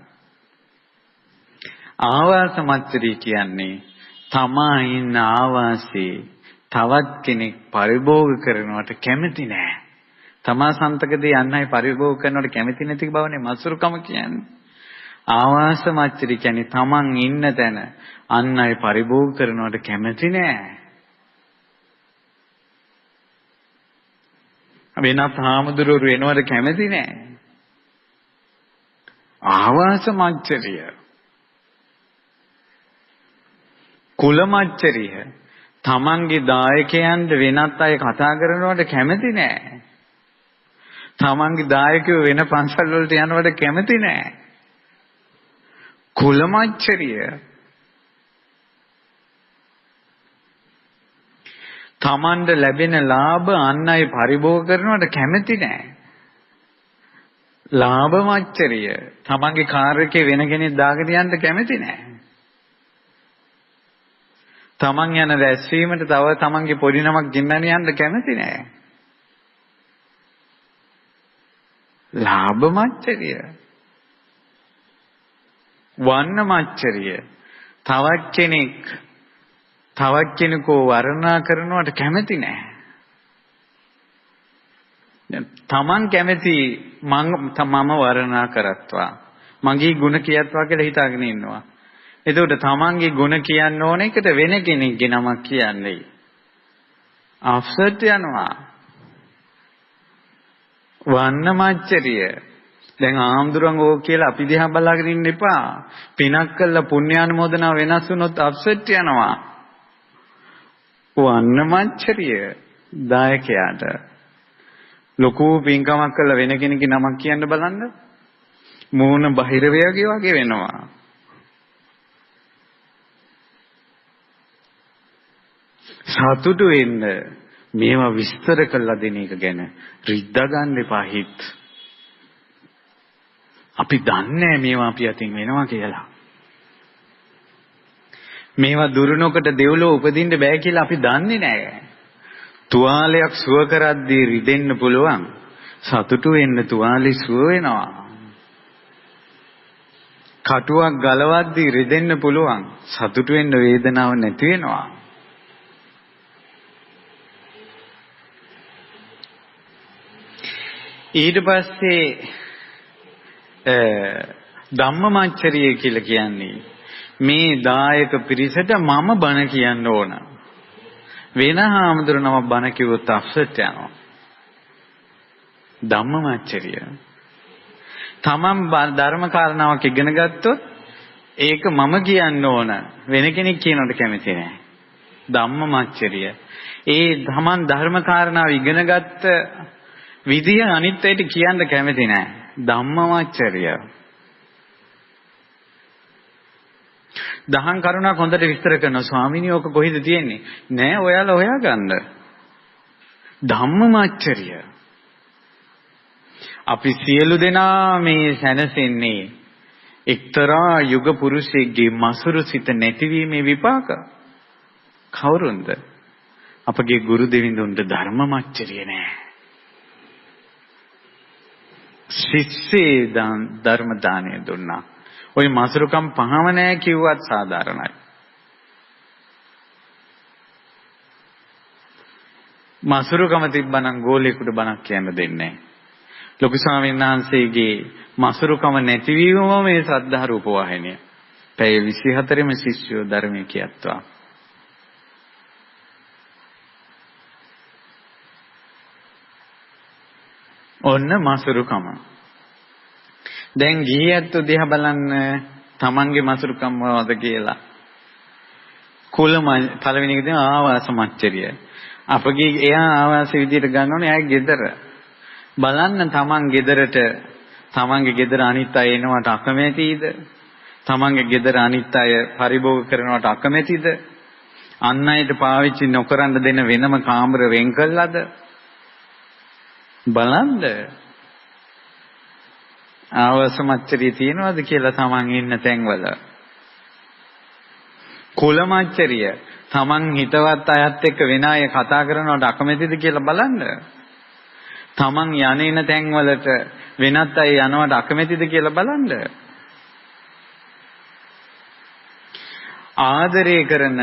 ආවාස මච්චරිය කියන්නේ තමා ඉන්න ආවාසයේ තවත් කෙනෙක් පරිභෝග කරනවට කැමති නෑ. තමා සන්තකදී අන්නයි පරිභෝග කරනවට කැමති නැති බවනේ මසුරුකම කියන්නේ. ආවාස මච්චරිය කියන්නේ තමන් ඉන්න තැන අන්නයි පරිභෝග කරනවට කැමති නෑ. වෙනත් හාමුදුරුවෝ වෙනවට කැමති නෑ. ආවාස මච්චරිය. කුල මච්චරිය. තමන්ගේ දායකයන්ට වෙනත් අය කතා කරනවට කැමති නෑ. තමන්ගේ දායකයෝ වෙන පන්සල් වලට යනවට කැමති නෑ. කුල මච්චරිය. තමන්ට ලැබෙන ලාභ අන් අය පරිභෝග කරනවට කැමති නෑ. ලාභ මච්චරිය. තමන්ගේ කාර් එකේ වෙන කෙනෙක් දාගෙන යන්න කැමති නෑ. තමන් යන රැස්වීමට තව තමන්ගේ පොඩි නමක් ගෙන්නන යන්න කැමති නෑ. ලාභ මච්චරිය. වන්න මච්චරිය. තවත් කෙනෙකු වර්ණනා කරනවට කැමති නෑ. තමන් කැමති මම වර්ණනා කරත්වා, මගේ ಗುಣ කියත්වා කියලා හිතාගෙන ඉන්නවා. එතකොට තමන්ගේ ಗುಣ කියන්න ඕන එකට වෙන කෙනෙක්ගේ නමක් කියන්නේ. අප්සෙට් යනවා. වන්න මච්චරිය. දැන් ආම්දුරන් ඕක කියලා අපි දිහා බලාගෙන ඉන්න එපා. පිනක් කළා පුණ්‍යානුමෝදනාව වෙනස් වුණොත් අප්සෙට් යනවා. වන්න මච්චරිය. දායකයාට ලොකු පින්කමක් කළා වෙන කෙනෙක්ගේ නමක් කියන්න බලන්න. මූණ බහිරවයගේ වගේ වෙනවා. සතුටු වෙන්න මේවා විස්තර කරලා දෙන එක ගැන රිද්දා ගන්න එපා හිත. අපි දන්නේ මේවා අපි අතින් වෙනවා කියලා. මේවා දුරුනොකට දෙව්ලොව උපදින්න බෑ කියලා අපි දන්නේ නැහැ. තුවාලයක් සුව කරද්දී රිදෙන්න පුළුවන්. සතුටු වෙන්න තුවාලේ සුව වෙනවා. කටුවක් ගලවද්දී රිදෙන්න පුළුවන්. සතුටු වෙන්න වේදනාවක් නැති වෙනවා. ඊට පස්සේ ධම්මමච්චරිය කියලා කියන්නේ මේ දායක පිරිසට මම බණ කියන්න ඕන. වෙන හාමුදුරනම බණ කිව්වොත් අප්සෙට් යනවා. ධම්මමච්චරිය. තමන් ධර්ම කාරණාවක් ඉගෙන ගත්තොත් ඒක මම කියන්න ඕන. වෙන කෙනෙක් කියනවට කැමති නැහැ. ධම්මමච්චරිය. ඒ තමන් ධර්ම කාරණාව ඉගෙන ගත්ත විදිය අනිත් අයට කියන්න කැමති නැහැ. ධම්මමච්චරිය. දහම් කරුණක් හොඳට විස්තර කරනවා. ස්වාමීනි ඕක කොහෙද තියෙන්නේ? නෑ ඔයාලා හොයාගන්න. ධම්මමච්චරිය. අපි සියලු දෙනා මේ සැනසෙන්නේ එක්තරා යුග පුරුෂයෙක්ගේ මසුරු සිත නැතිවීමේ විපාක. කවුරුන්ද? අපගේ ගුරු දෙවිඳුන්ට ධර්මමච්චරිය නෑ. ශිෂ්‍යේ ධර්ම දානය දුන්නා. ওই මසුරුකම් පහම නෑ කිව්වත් සාධාරණයි. මසුරුකම තිබ්බනම් ගෝලෙකුට බණක් කියන්න දෙන්නේ නෑ. ලොකු ස්වාමීන් වහන්සේගේ මසුරුකම නැතිවීමම මේ ශ්‍රද්ධා රූප වාහිනිය. පැය 24ෙම ශිෂ්‍යෝ ධර්මයේ කියත්වා. ඔන්න මසුරුකම. දැන් ගිහියත් දිහා බලන්න තමන්ගේ මසුරුකම් මොනවද කියලා. පළවෙනි එක තමයි ආවාස මච්චරිය. අපගේ එයා ආවාස විදියට ගන්න ඕනේ එයාගේ ගෙදර. බලන්න තමන් ගෙදරට තමන්ගේ ගෙදර අනිත් අය එනවට අකමැතිද? තමන්ගේ ගෙදර අනිත් අය පරිභෝග කරනවට අකමැතිද? අන් අයට පාවිච්චි නොකරන දෙන වෙනම කාමර වෙන් කළාද? බලන්න. ආවාස මච්චරිය තියනවාද කියලා තමන් ඉන්න තැන්වල. කුල මච්චරිය තමන් හිතවත් අයත් එක්ක වෙන අය කතා කරනවට අකමැතිද කියලා බලන්න. තමන් යන්නේන තැන්වලට වෙනත් අය යනවට අකමැතිද කියලා බලන්න. ආදරය කරන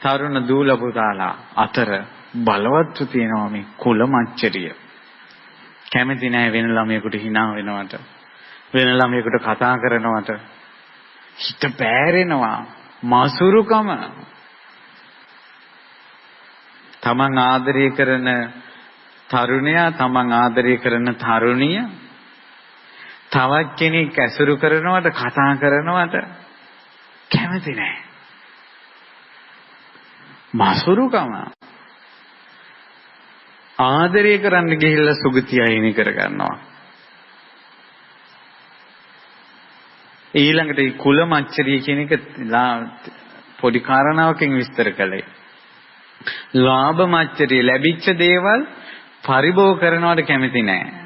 තරුණ දූල පුතාලා අතර බලවත්ව තියෙනවා මේ කුල මච්චරිය. කැමති නැහැ වෙන ළමයෙකුට hina වෙනවට. වෙන ළමයෙකුට කතා කරනවට හිත පෑරෙනවා. මසුරුකම. තමන් ආදරය කරන තරුණයා තමන් ආදරය කරන තරුණිය තවත් කෙනෙක් ඇසුරු කරනවට කතා කරනවට කැමති නැහැ. මසුරුකම. ආදරය කරන්න ගිහිල්ලා සුගතිය අයිනි කරගන්නවා. ඊළඟට මේ කුල මච්චරිය කියන එක පොඩි කාරණාවකින් විස්තර කළේ. ලාභ මච්චරිය ලැබිච්ච දේවල් පරිභෝග කරනවට කැමති නැහැ.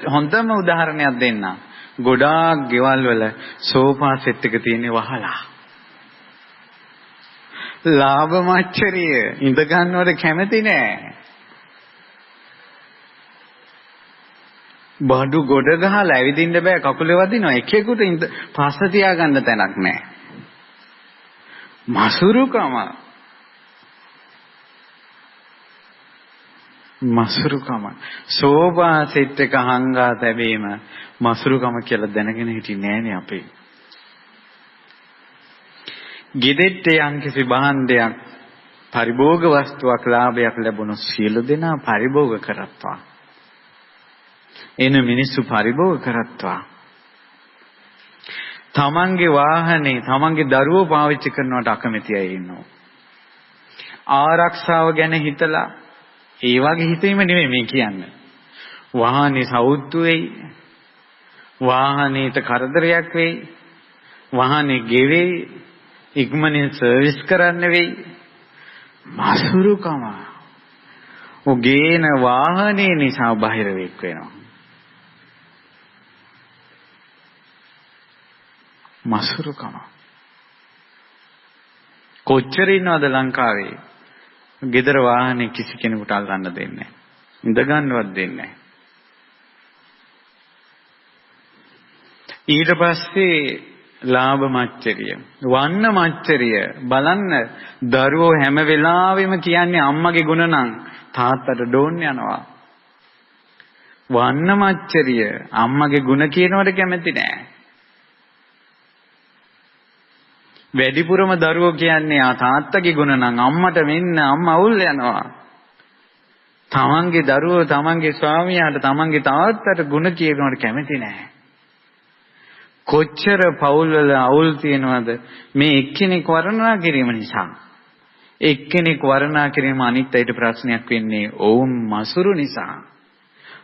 හොඳම උදාහරණයක් දෙන්න. ගොඩාක් ගෙවල් වල සෝෆා සෙට් එක තියෙන්නේ වහලා. ලාභ මච්චරිය ඉඳ ගන්නවට කැමති නැහැ. බඩු ගොඩ ගහලා ඇවිදින්න බෑ කකුලේ වදිනවා. එකෙකුට පස්ස තියාගන්න තැනක් නැහැ. මසුරුකම. මසුරුකම. සෝභා සෙට් එක හංගා තැබීම මසුරුකම කියලා දැනගෙන හිටියේ නෑනේ අපි. ගෙදෙට්ට යම්කිසි භාණ්ඩයක් පරිභෝග වස්තුවක් ලාභයක් ලැබුණොත් සියලු දෙනා පරිභෝග කරත්වා. එන මිනිස්සු පරිභෝග කරත්වා. තමන්ගේ වාහනේ තමන්ගේ දරුවෝ පාවිච්චි කරනවට අකමැති අය ඉන්නවා. ආරක්ෂාව ගැන හිතලා ඒ වගේ හිතීම නෙමෙයි මේ කියන්නේ. වාහනේ සවුත්තු වෙයි. වාහනේට කරදරයක් වෙයි. වාහනේ ගෙවෙයි. ඉක්මනින් සර්විස් කරන්න වෙයි. මසුරුකම. ඔගේන වාහනේ නිසා බාහිර වෙක් වෙනවා. මසුරුකම. කොච්චර ඉන්නවද ලංකාවේ? ගෙදර වාහනේ කිසි කෙනෙකුට අල්ලන්න දෙන්නේ නැහැ. ඉඳ ගන්නවත් දෙන්නේ නැහැ. ඊට පස්සේ ලාභ මච්චරිය, වන්න මච්චරිය. බලන්න දරුවෝ හැම වෙලාවෙම කියන්නේ අම්මගේ ගුණ නම් තාත්තට ඩෝන් යනවා. වන්න මච්චරිය අම්මගේ ගුණ කියනවට කැමති නැහැ. වැඩිපුරම දරුවෝ කියන්නේ තාත්තගේ ගුණ නම් අම්මට මෙන්න අම්මා අවුල් යනවා. තමන්ගේ දරුවෝ තමන්ගේ ස්වාමියාට තමන්ගේ තාත්තට ගුණ කියනවට කැමති නැහැ. කොච්චර පවුල් වල අවුල් තියෙනවද මේ එක්කෙනෙක් වර්ණනා කිරීම නිසා. එක්කෙනෙක් වර්ණනා කිරීම අනිත් අයට ප්‍රශ්නයක් වෙන්නේ ඔවුන් මසුරු නිසා.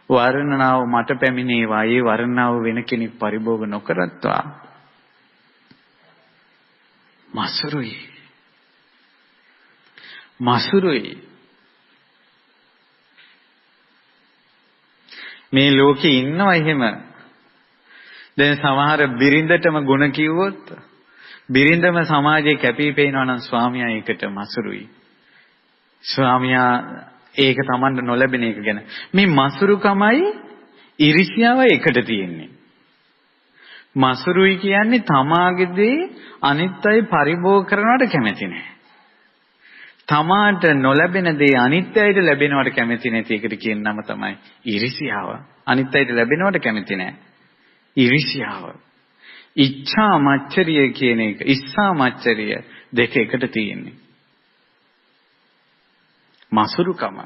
වර්ණනාව මට පැමිණේවා. ඒ වර්ණනාව වෙන කෙනෙක් පරිභෝග නොකරත්වා. මසුරුයි. මේ ලෝකේ ඉන්නවා එහෙම. දැන් සමහර බිරිඳටම ಗುಣ කිව්වොත් බිරිඳම සමාජයේ කැපී පෙනෙනවා නම් ස්වාමියා ඒකට මසුරුයි. ස්වාමියා ඒක Tamanට නොලැබෙන එක ගැන. මේ මසුරුකමයි ඊර්ෂ්‍යාවයි එකට තියෙන්නේ. මසුරුයි කියන්නේ තමාගේ දේ අනිත් අය පරිභෝග කරනවට කැමති නැහැ. තමාට නොලැබෙන දේ අනිත් අයට ලැබෙනවට කැමති නැති එකට කියන නම තමයි ඊර්ෂ්‍යාව. අනිත් අයට ලැබෙනවට කැමති නැහැ. ඊර්ෂ්‍යාව. ඉච්ඡා මච්චරිය කියන එක, ඉස්සා මච්චරිය දෙක එකට තියෙන්නේ. මසුරුකම.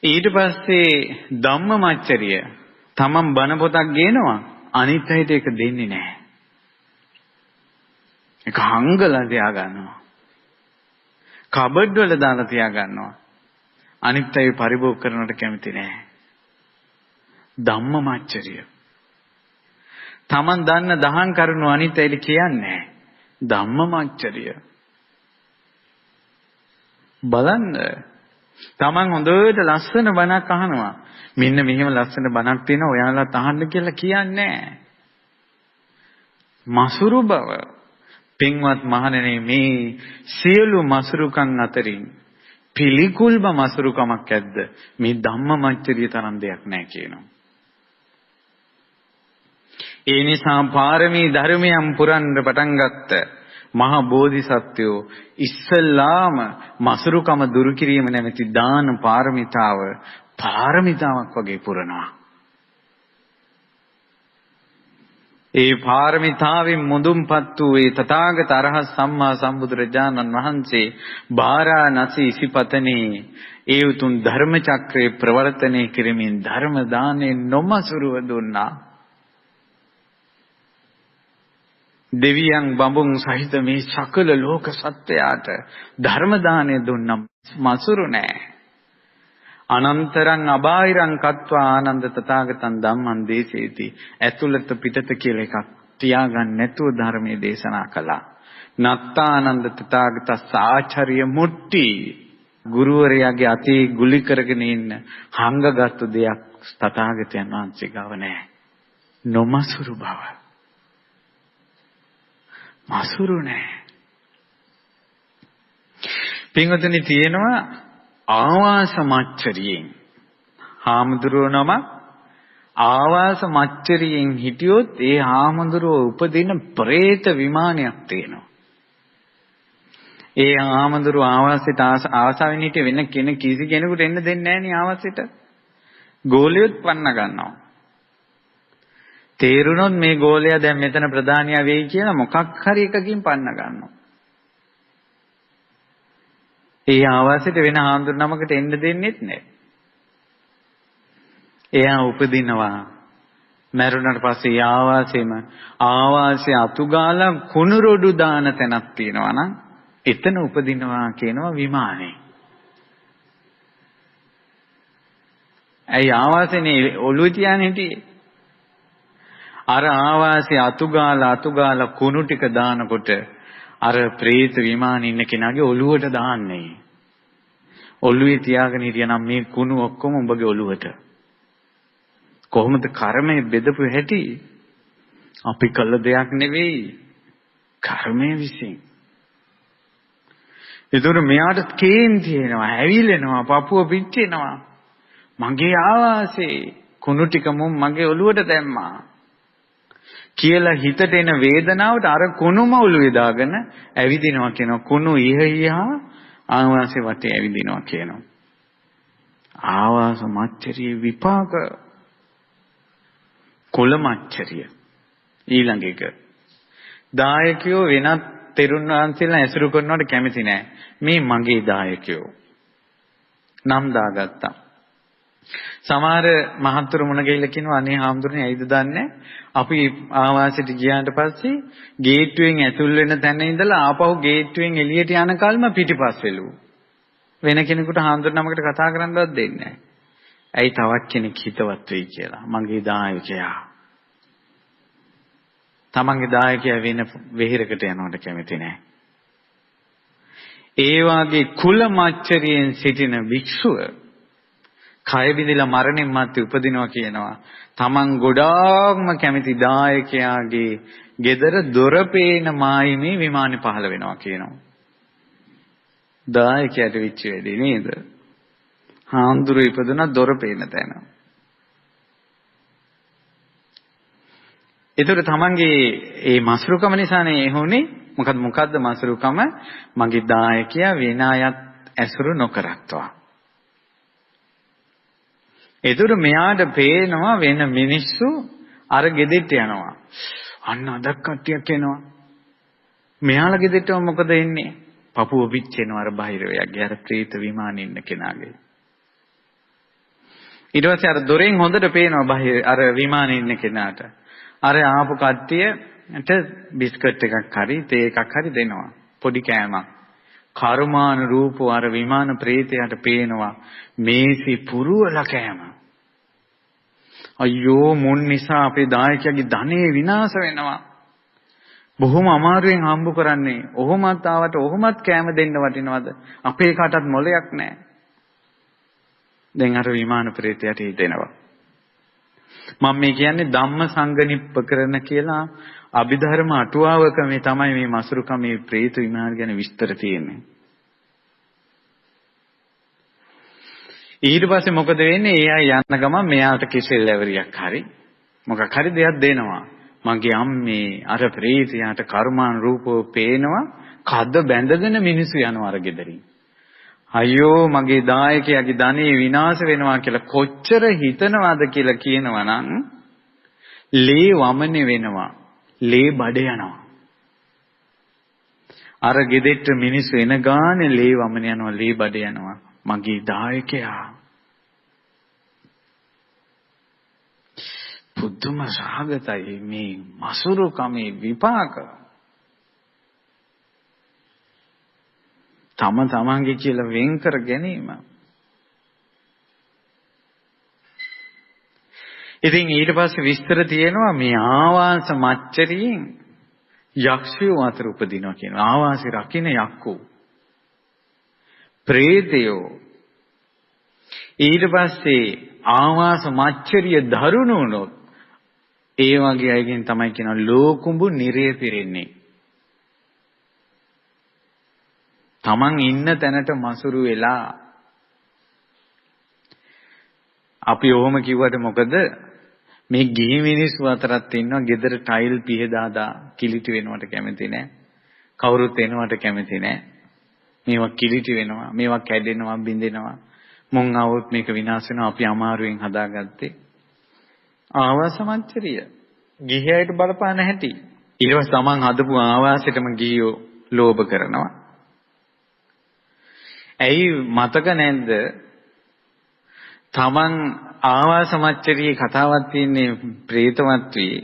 ඊට පස්සේ ධම්ම මච්චරිය. තමන් බණ පොතක් ගේනවා අනිත් අයට ඒක දෙන්නේ නැහැ. ඒක හංගලා තියා ගන්නවා. කබඩ් වල දාලා තියා ගන්නවා. අනිත් අය පරිභෝග කරනවට කැමති නැහැ. ධම්ම මච්චරිය. තමන් දන්න දහම් කරුණු අනිත් අයට කියන්නේ නැහැ. ධම්ම මච්චරිය. බලන්න. තමන් හොඳට ලස්සන බණක් අහනවා. මෙන්න මෙහෙම ලස්සන බණක් තියෙනවා ඔයාලත් අහන්න කියලා කියන්නේ නැහැ. මසුරු බව. පින්වත් මහණෙනි මේ සියලු මසුරුකම් අතරින් පිළිකුල්ම මසුරුකමක් ඇද්ද? මේ ධම්මමච්චරිය තරම් දෙයක් නැහැ කියනවා. ඒ නිසා පාරමී ධර්මයන් පුරන්න පටන් ගත්ත මහා බෝධිසත්වෝ ඉස්සල්ලාම මසුරුකම දුරු කිරීම නැමැති දාන පාරමිතාවක් වගේ පුරනවා. ඒ පාරමිතාවෙන් මුදුන්පත් වූ ඒ තථාගත අරහත් සම්මා සම්බුදුරජාණන් වහන්සේ බාරාණසී ඉසිපතනේ ඒ උතුම් ධර්ම චක්‍රේ ප්‍රවර්තනය කිරීමෙන් ධර්ම දානේ නොමසුරුව දුන්නා. දෙවියන් බඹුන් සහිත මේ සකල ලෝක සත්වයාට ධර්ම දානය දුන්නා. මසුරු නෑ. අනන්තරං අබාහිරං කତ୍වා ආනන්ද තථාගතං ධම්මං දේශේති. ඇතුළත පිටත කියලා එකක් තියාගන්න නැතුව ධර්මයේ දේශනා කළා. නත්තානන්ද තථාගතස්ස ආචාර්ය මුට්ටි. ගුරුවරයාගේ අතේ ගුලි කරගෙන ඉන්න හංගගත්තු දෙයක් තථාගතයන් වහන්සේ ගාව නැහැ. නොමසුරු බව. මසුරු නැහැ. පින්වතුනි තියෙනවා ආවාස මච්චරියෙන්. හාමුදුරුවෝ නම ආවාස මච්චරියෙන් හිටියොත් ඒ හාමුදුරුවෝ උපදින പ്രേත විමානයක් තියෙනවා. ඒ හාමුදුරුවෝ ආවාසයට ආසාවෙන් හිටිය වෙන කිසි කෙනෙකුට එන්න දෙන්නේ නැහැ නේ ආවාසයට. ගෝලියොත් පන්න ගන්නවා. තේරුණොත් මේ ගෝලයා දැන් මෙතන ප්‍රධානියා වෙයි කියලා මොකක් හරි එකකින් පන්න ගන්නවා. ඒ ආවාසයට වෙන හාමුදුරු නමකට එන්න දෙන්නෙත් නැහැ. එයා උපදිනවා. මරුණාට පස්සේ ආවාසයේ අතුගාලා කුණුරොඩු දාන තැනක් තියෙනවා නම් එතන උපදිනවා කියනවා විමානේ. ඇයි ආවාසනේ ඔළුව තියාගෙන හිටියේ? අර ආවාසයේ අතුගාලා කුණු ටික දානකොට අර പ്രേත විමානේ ඉන්න කෙනාගේ ඔළුවට දාන්නේ. ඔළුවේ තියාගෙන හිටියනම් මේ කුණු ඔක්කොම උඹගේ ඔළුවට. කොහොමද කර්මය බෙදපු හැටි? අපි කළ දෙයක් නෙවෙයි. කර්මය විසින්. ඒතර මෙයාට කේන්ති එනවා, ඇවිලෙනවා, පපුව පිච්චෙනවා. මගේ ආවාසේ කුණු ටික මගේ ඔළුවට දැම්මා. කියලා හිතට එන වේදනාවට අර කුණුම ඔළුවේ දාගෙන ඇවිදිනවා කියනවා. කුණු ඉහා ආවාසේ වටේ ඇවිදිනවා කියනවා. ආවාස මච්චරිය විපාක කුල මච්චරිය. ඊළඟ එක. දායකයෝ වෙනත් තෙරුන් වහන්සේලා ඇසුරු කරනවට කැමති නෑ. මේ මගේ දායකයෝ. නම් දාගත්තා. සමහර මහත්තුරු මුණ ගැහිලා කියනවා අනේ හාමුදුරනේ ඇයිද දන්නේ අපි ආවාසයට ගියාට පස්සේ ගේට්ටුවෙන් ඇතුල් වෙන තැන ඉඳලා ආපහු ගේට්ටුවෙන් එළියට යන කල්ම පිටිපස් වෙලු වෙන කෙනෙකුට හාමුදුර නමකට කතා කරන්නවත් දෙන්නේ නැහැ. ඇයි තවත් කෙනෙක් හිතවත් වෙයි කියලා. මගේ දායකයා. තමන්ගේ දායකයා වෙන වෙහෙරකට යනවට කැමති නැහැ. ඒ වාගේ කුල මච්චරියෙන් සිටින භික්ෂුව කය බිඳලා මරණින් මත්තේ උපදිනවා කියනවා. තමන් ගොඩාක්ම කැමති දායකයාගේ ගෙදර දොර පේන මායිමේ විමානේ පහළ වෙනවා කියනවා. දායකයාට වෙච්ච වැඩේ නේද? හාමුදුරුවෝ ඉපදුනා දොර පේන තැන. ඒතර තමන්ගේ ඒ මසුරුකම නිසානේ එහෙුනේ. මොකද්ද මසුරුකම? මගේ දායකයා වෙන අයත් ඇසුරු නොකරත්වා. ඒතර මෙයාට පේනවා වෙන මිනිස්සු අර ගෙදෙට්ට යනවා. අන්න අදක් කට්ටියක් එනවා. මෙයාලා ගෙදෙට්ටම මොකද එන්නේ? පපුව පිච්චෙනවා අර බාහිරවයාගේ අර ප්‍රේත විමානේ ඉන්න කෙනාගේ. ඊට පස්සේ අර දොරෙන් හොඳට පේනවා බාහිර අර විමානේ ඉන්න කෙනාට. අර ආපු කට්ටියට බිස්කට් එකක් හරි තේ එකක් හරි දෙනවා. පොඩි කෑමක්. කර්මාන රූපෝ අර විමාන ප්‍රේතයාට පේනවා මේසි පුරවල කෑම. අයියෝ මුන් නිසා අපේ දායකයාගේ ධනෙ විනාශ වෙනවා. බොහොම අමාරුවෙන් හම්බ කරන්නේ. ඔහොමත් ආවට ඔහොමත් කෑම දෙන්න වටිනවද? අපේ කාටත් මොලයක් නැහැ. දැන් අර විමාන ප්‍රේතයාට හිතෙනවා. මම මේ කියන්නේ ධම්ම සංගනිප්පකරණ කියලා අභිධර්ම අටුවාවක මේ තමයි මේ මසුරුකම මේ ප්‍රේත විමාන ගැන විස්තර තියෙන්නේ. ඊට පස්සේ මොකද වෙන්නේ? ඒ අය යන ගමන් මෙයාට කිසෙල් ඇවරියක් හරි මොකක් හරි දෙයක් දෙනවා. මගේ අම්මේ අර ප්‍රේතයාට කර්මාන රූපෝ පේනවා. කද්ද බැඳගෙන මිනිස්සු යනවා අර ගෙදරින්. අයියෝ මගේ දායකයාගේ ධනෙ විනාශ වෙනවා කියලා කොච්චර හිතනවාද කියලා කියනවා නම් ලේ වමනේ වෙනවා. ලේ බඩ යනවා. අර ගෙදෙට්ට මිනිස්සු එන ගානේ ලේ වමනේ යනවා, ලේ බඩ යනවා. මගේ දායකයා පුදුම සාගතයි මේ මසුරුකමේ විපාක. තමන්ගේ කියලා වෙන් කර ගැනීම. ඉතින් ඊට පස්සේ විස්තර තියෙනවා මේ ආවාස මච්චරියෙන් යක්ෂයෝ අතර උපදිනවා කියනවා. ආවාසි රකින්න යක්කෝ. ප්‍රේතයෝ. ඊට පස්සේ ආවාස මච්චරිය දරුණු වුණොත් ඒ වගේ අයගෙන් තමයි කියනවා ලෝකුඹු නිරේ පිරෙන්නේ. තමන් ඉන්න තැනට මසුරු වෙලා අපි ඔහොම කිව්වට මොකද මේ ගිහි මිනිස්සු අතරත් ඉන්නවා ගෙදර ටයිල් පිහදාදා කිලිටි වෙනවට කැමති නැහැ. කවුරුත් එනවට කැමති නැහැ. මේවා කිලිටි වෙනවා, මේවා කැඩෙනවා, බිඳෙනවා. මොන් આવොත් මේක විනාශ වෙනවා. අපි අමාරුවෙන් හදාගත්තේ ආවාස මච්චරිය. ගිහියට බලපාන හැටි. ඊට පස්සේ තමන් හදපු ආවාසෙටම ගිහියෝ ලෝභ කරනවා. ඇයි මතක නැද්ද? තමන් ආවාස මච්චරියේ කතාවක් තියෙන්නේ പ്രേතවත්වයේ.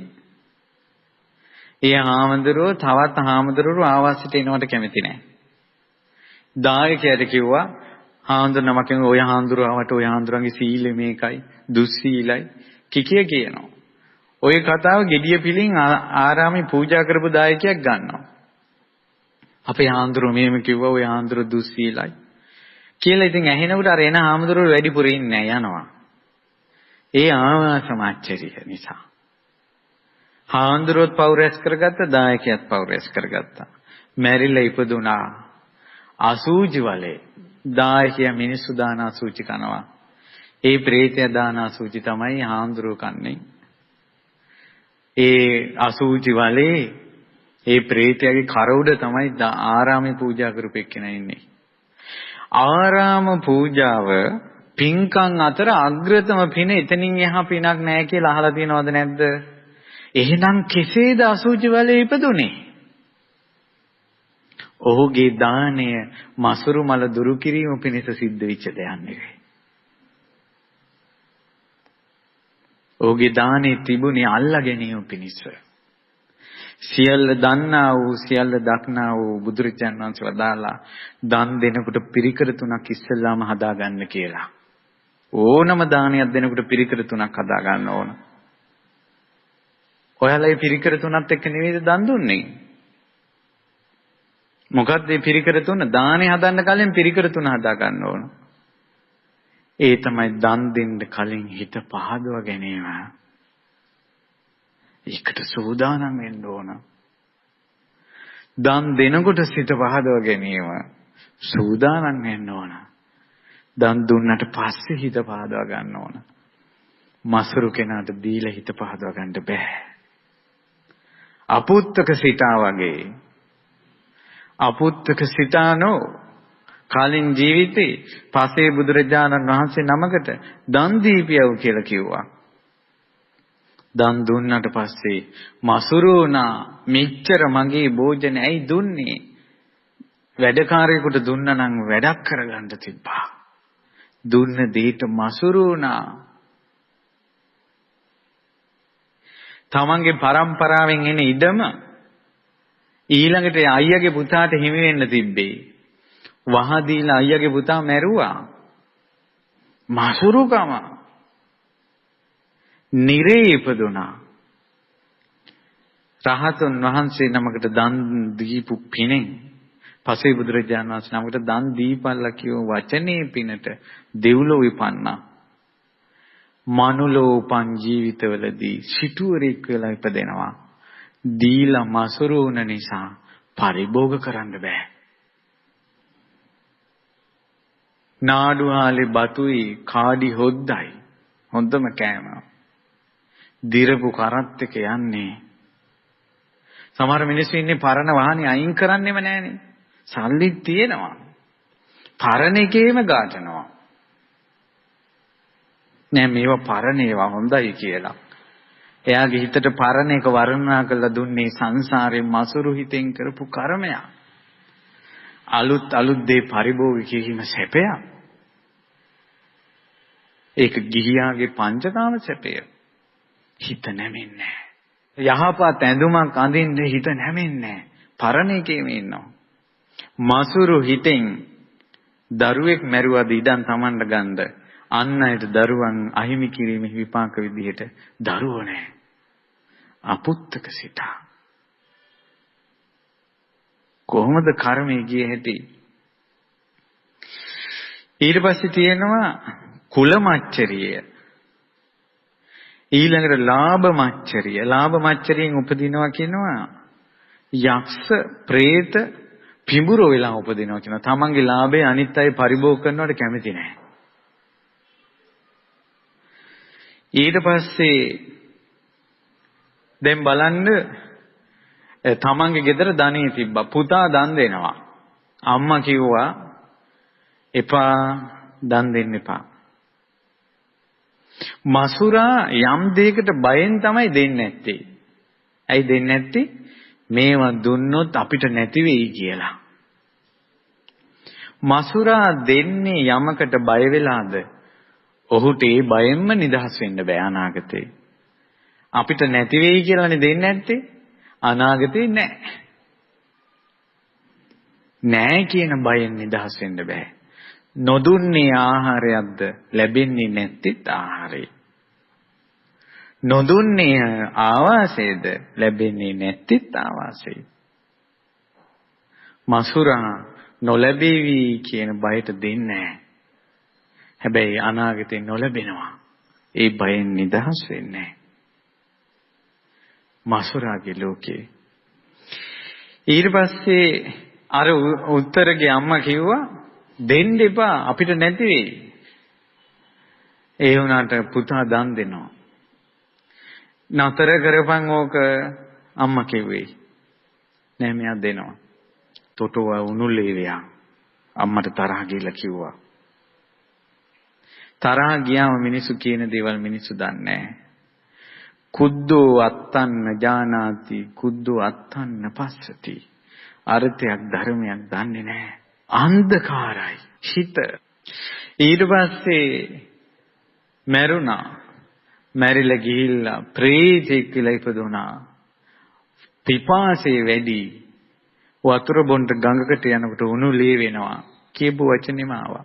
ඒ හාමුදුරුවෝ තවත් හාමුදුරුවෝ ආවාසෙට එනවට කැමති නැහැ. දායකයාට කිව්වා හාමුදුරුවෝ නමකින් ඔය හාමුදුරුවාට ඔය හාමුදුරන්ගේ සීලය මේකයි දුස්සීලයි කියනවා. ඔය කතාව gediya පිළින් ආරාමේ පූජා කරපු දායකයෙක් ගන්නවා. අපේ හාමුදුරුවෝ මෙහෙම කිව්වා ඔය හාමුදුරුවෝ දුස්සීලයි කියලා. ඉතින් ඇහෙනකොට අර එන හාමුදුරුවෝ වැඩිපුර ඉන්නේ යනවා. ඒ ආවාස මච්චරිය නිසා. හාමුදුරුවෝත් පව් රැස් කරගත්තා, දායකයාත් පව් රැස් කරගත්තා. මැරිලා ඉපදුනා අසූචි වලේ. දායකයා මිනිස්සු දාන අසූචි කනවා. ඒ ප්‍රේතයා දාන අසූචි තමයි හාමුදුරුවෝ කන්නේ. ඒ අසූචි වලේ ඒ ප්‍රේතයාගේ කර උඩ තමයි ආරාමේ පූජා කරපෙන්න ඉන්නේ. ආරාම පූජාව පින්කම් අතර අග්‍රතම පින එතනින් එහා පිනක් නැහැ කියලා අහලා තියෙනවද නැද්ද? එහෙනම් කෙසේද අසූචි වලේ ඉපදුනේ? ඔහුගේ දාණය මසුරු මල දුරු කිරීම පිණිස සිද්ධ වෙච්ච දෙයක් නෙවෙයි. ඔහුගේ දාණය තිබුණේ අල්ලා ගැනීම පිණිස. සියල්ල දන්නා වූ සියල්ල දක්නා වූ බුදුරජාණන් වහන්සේ වදාලා දන් දෙනකොට පිරිකර තුනක් ඉස්සෙල්ලාම හදාගන්න කියලා. ඕනම දානයක් දෙනකොට පිරිකර 3ක් හදා ගන්න ඕන. ඔයාලා මේ පිරිකර 3ත් එක්ක නෙවෙයිද දන් දුන්නේ? මොකද්ද මේ පිරිකර 3? දානේ හදන්න කලින් පිරිකර 3 හදා ගන්න ඕන. ඒ තමයි දන් දෙන්න කලින් හිත පහදව ගැනීම. ඒකට සූදානම් වෙන්න ඕන. දන් දෙනකොට සිත පහදව ගැනීම සූදානම් වෙන්න ඕන. දන් දුන්නට පස්සේ හිත පහදව ගන්න ඕන. මසුරු කෙනාට දීලා හිත පහදව ගන්න බෑ. අපුත්තක සිතා වගේ. අපුත්තක සිතානෝ කලින් ජීවිතේ පසේ බුදුරජාණන් වහන්සේ නමකට දන් දීපියව කියලා කිව්වා. දන් දුන්නට පස්සේ මසුරුණා මෙච්චර මගේ භෝජන ඇයි දුන්නේ? වැඩකාරයෙකුට දුන්නා නම් වැඩක් කරගන්න තිබ්බා. දුන්න දෙයට මසුරුණා. තමන්ගේ පරම්පරාවෙන් එන ඉඩම ඊළඟට අයියාගේ පුතාට හිමි වෙන්න තිබ්බේ. වහදීලා අයියාගේ පුතා මැරුවා. මසුරුකම. නිරේ ඉපදුනා. රහතුන් වහන්සේ නමකට දන් දීපු පිනෙන් පසේ බුදුරජාණන් වහන්සේ නමකට දන් දීපල්ලා කියව වචනේ පිනට දෙව්ලොව ඉපන්නා. මනුලෝ උපන් ජීවිතවලදී සිටුවරෙක් වෙලා ඉපදෙනවා. දීලා මසුරු වුණ නිසා පරිභෝග කරන්න බෑ. නාඩුහාලේ බතුයි කාඩි හොද්දයි හොඳම කෑම. දිරපු කරත් එක යන්නේ. සමහර මිනිස්සු ඉන්නේ පරණ වාහනේ අයින් කරන්නෙම නැහනේ. සල්ලි තියෙනවා. පරණ එකේම ගාටනවා. නෑ මේවා පරණ ඒවා හොඳයි කියලා. එයාගේ හිතට පරණ එක වර්ණනා කරලා දුන්නේ සංසාරේ මසුරු හිතෙන් කරපු කර්මයක්. අලුත් දේ පරිභෝග කිරීම සැපයක්. ඒක ගිහියාගේ පංචකාම සැපය. හිත නැමෙන්නේ නැහැ. යහපත් ඇඳුමක් අඳින්න හිත නැමෙන්නේ නැහැ. පරණ එකේම ඉන්නවා. මසුරු හිතෙන් දරුවෙක් මැරුවද ඉඩම් Tamanට ගන්න අන් අයට දරුවන් අහිමි කිරීමේ විපාක විදිහට දරුවෝ නැහැ. අපුත්තක සිතා. කොහොමද කර්මයේ ගියේ හැටි? ඊට පස්සේ තියෙනවා කුල මච්චරිය. ඊළඟට ලාභ මච්චරිය. ලාභ මච්චරියෙන් උපදිනවා කියනවා යක්ෂ, പ്രേත, පිඹුරෝ වෙලා උපදිනවා කියනවා. තමන්ගේ ලාභය අනිත් අය පරිභෝග කරනවට කැමති නැහැ. ඊට පස්සේ දැන් බලන්න තමන්ගේ ගෙදර ධනෙ තිබ්බා. පුතා දන් දෙනවා. අම්මා කිව්වා එපා දන් දෙන්න එපා. මසුරා යම් දෙයකට බයෙන් තමයි දෙන්නේ නැත්තේ. ඇයි දෙන්නේ නැත්තේ? මේවා දුන්නොත් අපිට නැති වෙයි කියලා. මසුරා දෙන්නේ යමකට බය වෙලාද? ඔහුට ඒ බයෙන්ම නිදහස් වෙන්න බෑ අනාගතේ. අපිට නැති වෙයි කියලානේ දෙන්නේ නැත්තේ. අනාගතේ නැහැ. නැහැ කියන බයෙන් නිදහස් වෙන්න බෑ. නොදුන්නේ ආහාරයක්ද ලැබෙන්නේ නැත්තිත් ආහාරය. නොදුන්නේ ආවාසයද ලැබෙන්නේ නැත්තිත් ආවාසය. මසුරා නොලැබෙවි කියන බයට දෙන්නේ නැහැ. හැබැයි අනාගතේ නොලැබෙනවා. ඒ බයෙන් නිදහස් වෙන්නේ නැහැ. මසුරාගේ ලෝකේ. ඊට පස්සේ අර උත්තරගේ අම්මා කිව්වා දෙන්න එපා අපිට නැති වෙයි. ඒ වුණාට පුතා දන් දෙනවා. නතර කරපන් ඕක අම්මා කිව්වේ. නෑ මෙයා දෙනවා. තොටුව උණුල්ලේ වෙයා. අම්මට තරහ ගිහලා කිව්වා. තරහ ගියාම මිනිස්සු කියන දේවල් මිනිස්සු දන්නේ නැහැ. කුද්දෝ අත්තන්න ජානාති කුද්දෝ අත්තන්න පස්සති. අර්ථයක් ධර්මයක් දන්නේ නැහැ. අන්ධකාරයි හිත. ඊට පස්සේ මැරුණා. මැරිලා ගිහිල්ලා ප්‍රේතෙක් කියලා ඉපදුනා. පිපාසය වැඩි. වතුර බොන්න ගඟකට යනකොට උණු ලේ වෙනවා. කියපු වචනේම ආවා.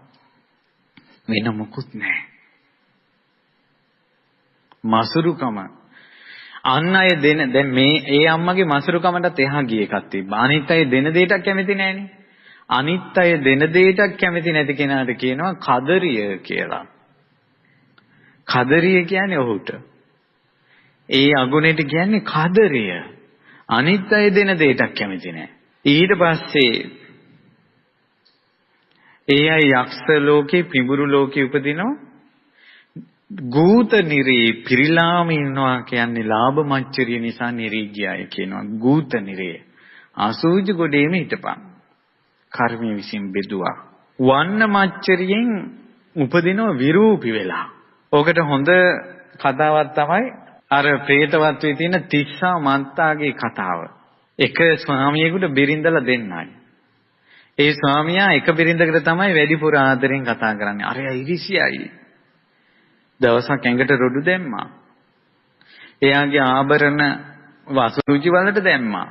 වෙන මොකුත් නැහැ. මසුරුකම. අන් අය දෙන දැන් මේ ඒ අම්මගේ මසුරුකමටත් එහා ගිය එකක් තිබ්බා. අනිත් අය දෙන දෙයටත් කැමති නෑනේ. අනිත් අය දෙන දෙයටත් කැමති නැති කෙනාට කියනවා කදරිය කියලා. කදරිය කියන්නේ ඔහුට. ඒ අගුණෙට කියන්නේ කදරිය. අනිත් අය දෙන දෙයටත් කැමති නෑ. ඊට පස්සේ ඒ අය යක්ෂ ලෝකේ පිඹුරු ලෝකේ උපදිනවා. ගූත නිරේ පිරිලාම ඉන්නවා කියන්නේ ලාභ මච්චරිය නිසා නිරේ ගියාය කියනවා. ගූත නිරේ. අසූචි ගොඩේම හිටපන්. කර්මයේ විසින් බෙදුවා. වන්න මච්චරියෙන් උපදිනවා විරූපි වෙලා. ඔකට හොඳ කතාවක් තමයි අර പ്രേතවත්වයේ තියෙන තිස්සා මන්තාගේ කතාව. එක ස්වාමියෙකුට බිරිඳලා දෙන්නයි. ඒ ස්වාමියා එක බිරිඳකට තමයි වැඩිපුර ආදරෙන් කතා කරන්නේ. අරයා ඉරිසියයි. දවසක් ඇඟට රොඩු දැම්මා. එයාගේ ආභරණ වසුරුචි වලට දැම්මා.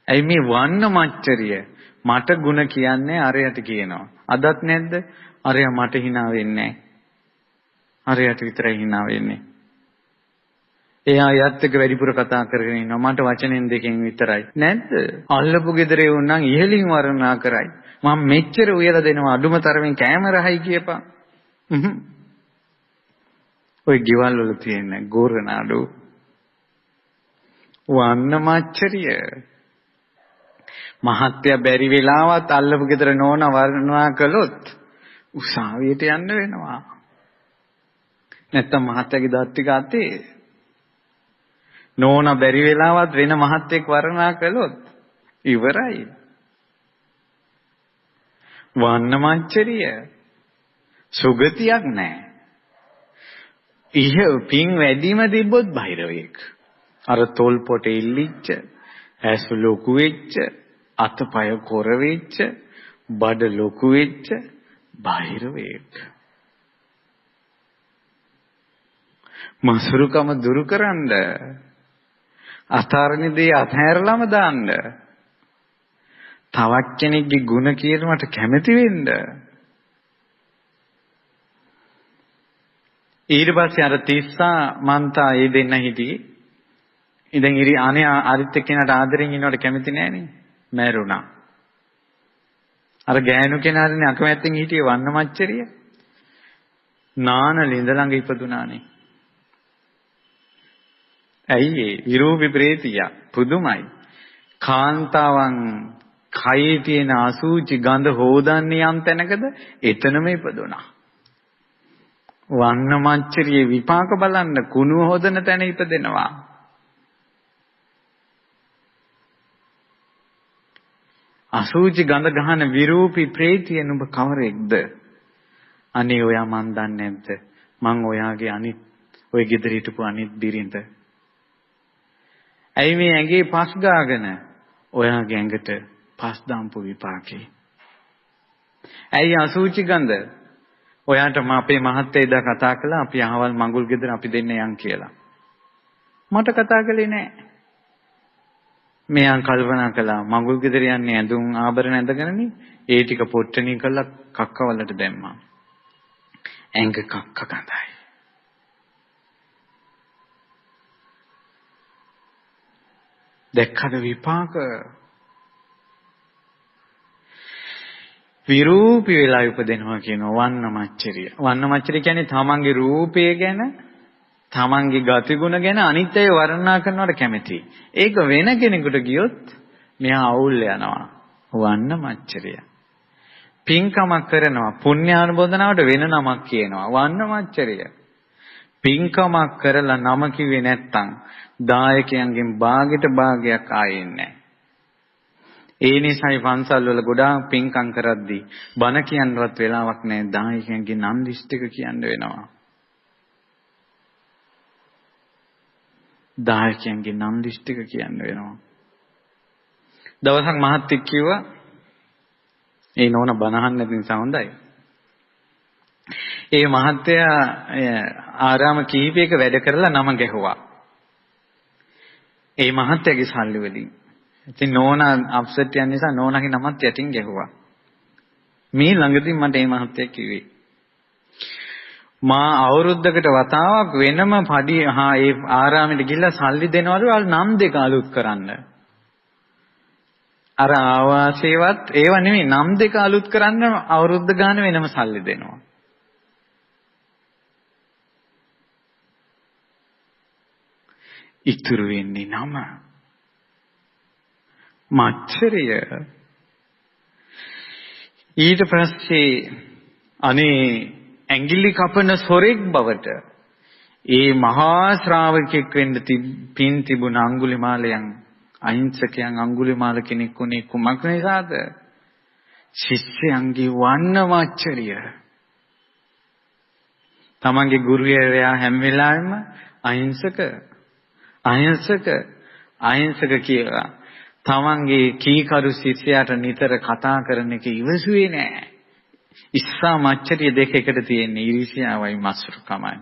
ඇයි මේ වන්න මච්චරිය මට ಗುಣ කියන්නේ අරයට කියනවා. අදත් නැද්ද? අරයා මට hina වෙන්නේ නැහැ. අරයට විතරයි hina වෙන්නේ. එයා යත් එක වැඩිපුර කතා කරගෙන ඉන්නවා. මට වචනෙන් දෙකෙන් විතරයි. නැද්ද? අල්ලපු ගෙදරේ වුණනම් ඉහලින් වර්ණනා කරයි. මම මෙච්චර උයලා දෙනවා අඩුම තරමින් කැමරායි කියපන්. ඔය ගෙවල් වල තියෙන ගෝරනාඩු වන්න මච්චරිය මහත්ය බැරි වෙලාවත් අල්ලපු ගෙදර නෝන වර්ණනා කළොත් උසාවියට යන්න වෙනවා. නැත්තම් මහත්යගේ දත් ටික අතේ නෝන බැරි වෙලාවත් වෙන මහත්යෙක් වර්ණනා කළොත් ඉවරයි. වන්න මච්චරිය සුගතියක් නැහැ. පින් වැඩිම තිබ්බොත් බහිරවෙක්. අර තොල් පොට ඉල්ලිච්ච, ඇස් ලොකු වෙච්ච, අතපය කොර වෙච්ච, බඩ ලොකු වෙච්ච බහිරවෙක්. මසුරුකම දුරු කරන්න අතාරණි දේ අතහැරලම දාන්න. තවත් කෙනෙක්ගේ ಗುಣ කියනකට කැමති වෙන්න. ඊට පස්සේ අර තිස්සා මන්තා ඒ දෙන්න හිටියේ. ඉතින් ඉරි අනේ අරිත් එක්කෙනාට ආදරෙන් ඉන්නවට කැමති නෑනේ. මැරුණා. අර ගෑනු කෙනානේ අකමැත්තෙන් හිටියේ වන්න මච්චරිය. නාන ලිඳ ළඟ ඉපදුනානේ. ඇයි ඒ විරූපි ප්‍රේතිය පුදුමයි. කාන්තාවන් කයේ තියෙන අසූචි ගඳ හොදන්නේ යම් තැනකද එතනම ඉපදුනා. වන්න මච්චරියේ විපාක බලන්න කුණු හොදන තැන ඉපදෙනවා. අසූචි ගඳ ගහන විරූපී ප්‍රේතිය නුඹ කවරෙක්ද? අනේ ඔයා මන් දන්නේ නැද්ද? මං ඔයාගේ අනිත් ඔය ගෙදර හිටපු අනිත් බිරිඳ. ඇයි මේ ඇඟේ පස් ගාගෙන ඔයාගේ ඇඟට පස් දාම්පු විපාකේ? ඇයි අසූචි ගඳ? ඔයාට අපේ මහත්තයා එදා කතා කළා අපි අහවල් මඟුල් ගෙදර අපි දෙන්න යන් කියලා. මට කතා කළේ නෑ. මෙයන් කල්පනා කළා මඟුල් ගෙදර යන්නේ ඇඳුම් ආභරණ ඇඳගෙනනේ. ඒ ටික පොට්ටණී කරලා කක්කවලට දැම්මා. ඇඟ කක්ක ගඳයි. දැක්කද විපාක? විරූපී වෙලා උපදිනවා කියනවා වන්න මච්චරිය. වන්න මච්චරිය කියන්නේ තමන්ගේ රූපය ගැන, තමන්ගේ ගතිගුණ ගැන අනිත් අය වර්ණනා කරනවට කැමති. ඒක වෙන කෙනෙකුට ගියොත් මෙයා අවුල් යනවා. වන්න මච්චරිය. පින්කමක් කරනවා, පුණ්‍යානුමෝදනාවට වෙන නමක් කියනවා. වන්න මච්චරිය. පින්කමක් කරලා නම කිව්වේ නැත්තම් දායකයන්ගෙන් භාගයට භාගයක් ආයෙන්නේ නැහැ. ඒ නිසායි පන්සල් වල ගොඩාක් පින්කම් කරද්දී බණ කියන්නවත් වෙලාවක් නැහැ. දායකයන්ගේ නම් ලිස්ට් එක කියන්න වෙනවා. දායකයන්ගේ නම් ලිස්ට් එක කියන්න වෙනවා. දවසක් මහත්තයෙක් කිව්වා ඒ නෝන බණ අහන්න නැති නිසා හොඳයි. ඒ මහත්තයා ආරාම කීපයක වැඩ කරලා නම ගැහුවා. ඒ මහත්තයාගේ සල්ලි වලින්. ඉතින් නෝනා අප්සෙට් යන නිසා නෝනාගේ නමත් යටින් ගැහුවා. මේ ළඟදී මට මේ මහත්තයා කිව්වේ මා අවුරුද්දකට වතාවක් වෙනම ඒ ආරාමෙට ගිහිල්ලා සල්ලි දෙනවලු නම් දෙක අලුත් කරන්න. අර ආවාසේවත් ඒව නෙමෙයි නම් දෙක අලුත් කරන්න අවුරුද්ද ගාන වෙනම සල්ලි දෙනවා. ඉතුරු වෙන්නේ නම. මච්චරිය. ඊට පස්සේ අනේ ඇඟිලි කපන සොරෙක් බවට ඒ මහා ශ්‍රාවකෙක් වෙන්න පින් තිබුණ අඟුලිමාලයන් අහිංසකයන් අඟුලිමාල කෙනෙක් උනේ කුමක් නිසාද? ශිෂ්‍යයන්ගේ වන්නමච්චරිය. තමන්ගේ ගුරුවරයා හැම වෙලාවෙම අහිංසක කියලා තමන්ගේ කීකරු ශිෂ්‍යයාට නිතර කතා කරන එක ඉවසුවේ නෑ. ඉස්සා මච්චරිය දෙක එකට තියෙන ඊර්ෂ්‍යාවයි මත්සරුකමයි.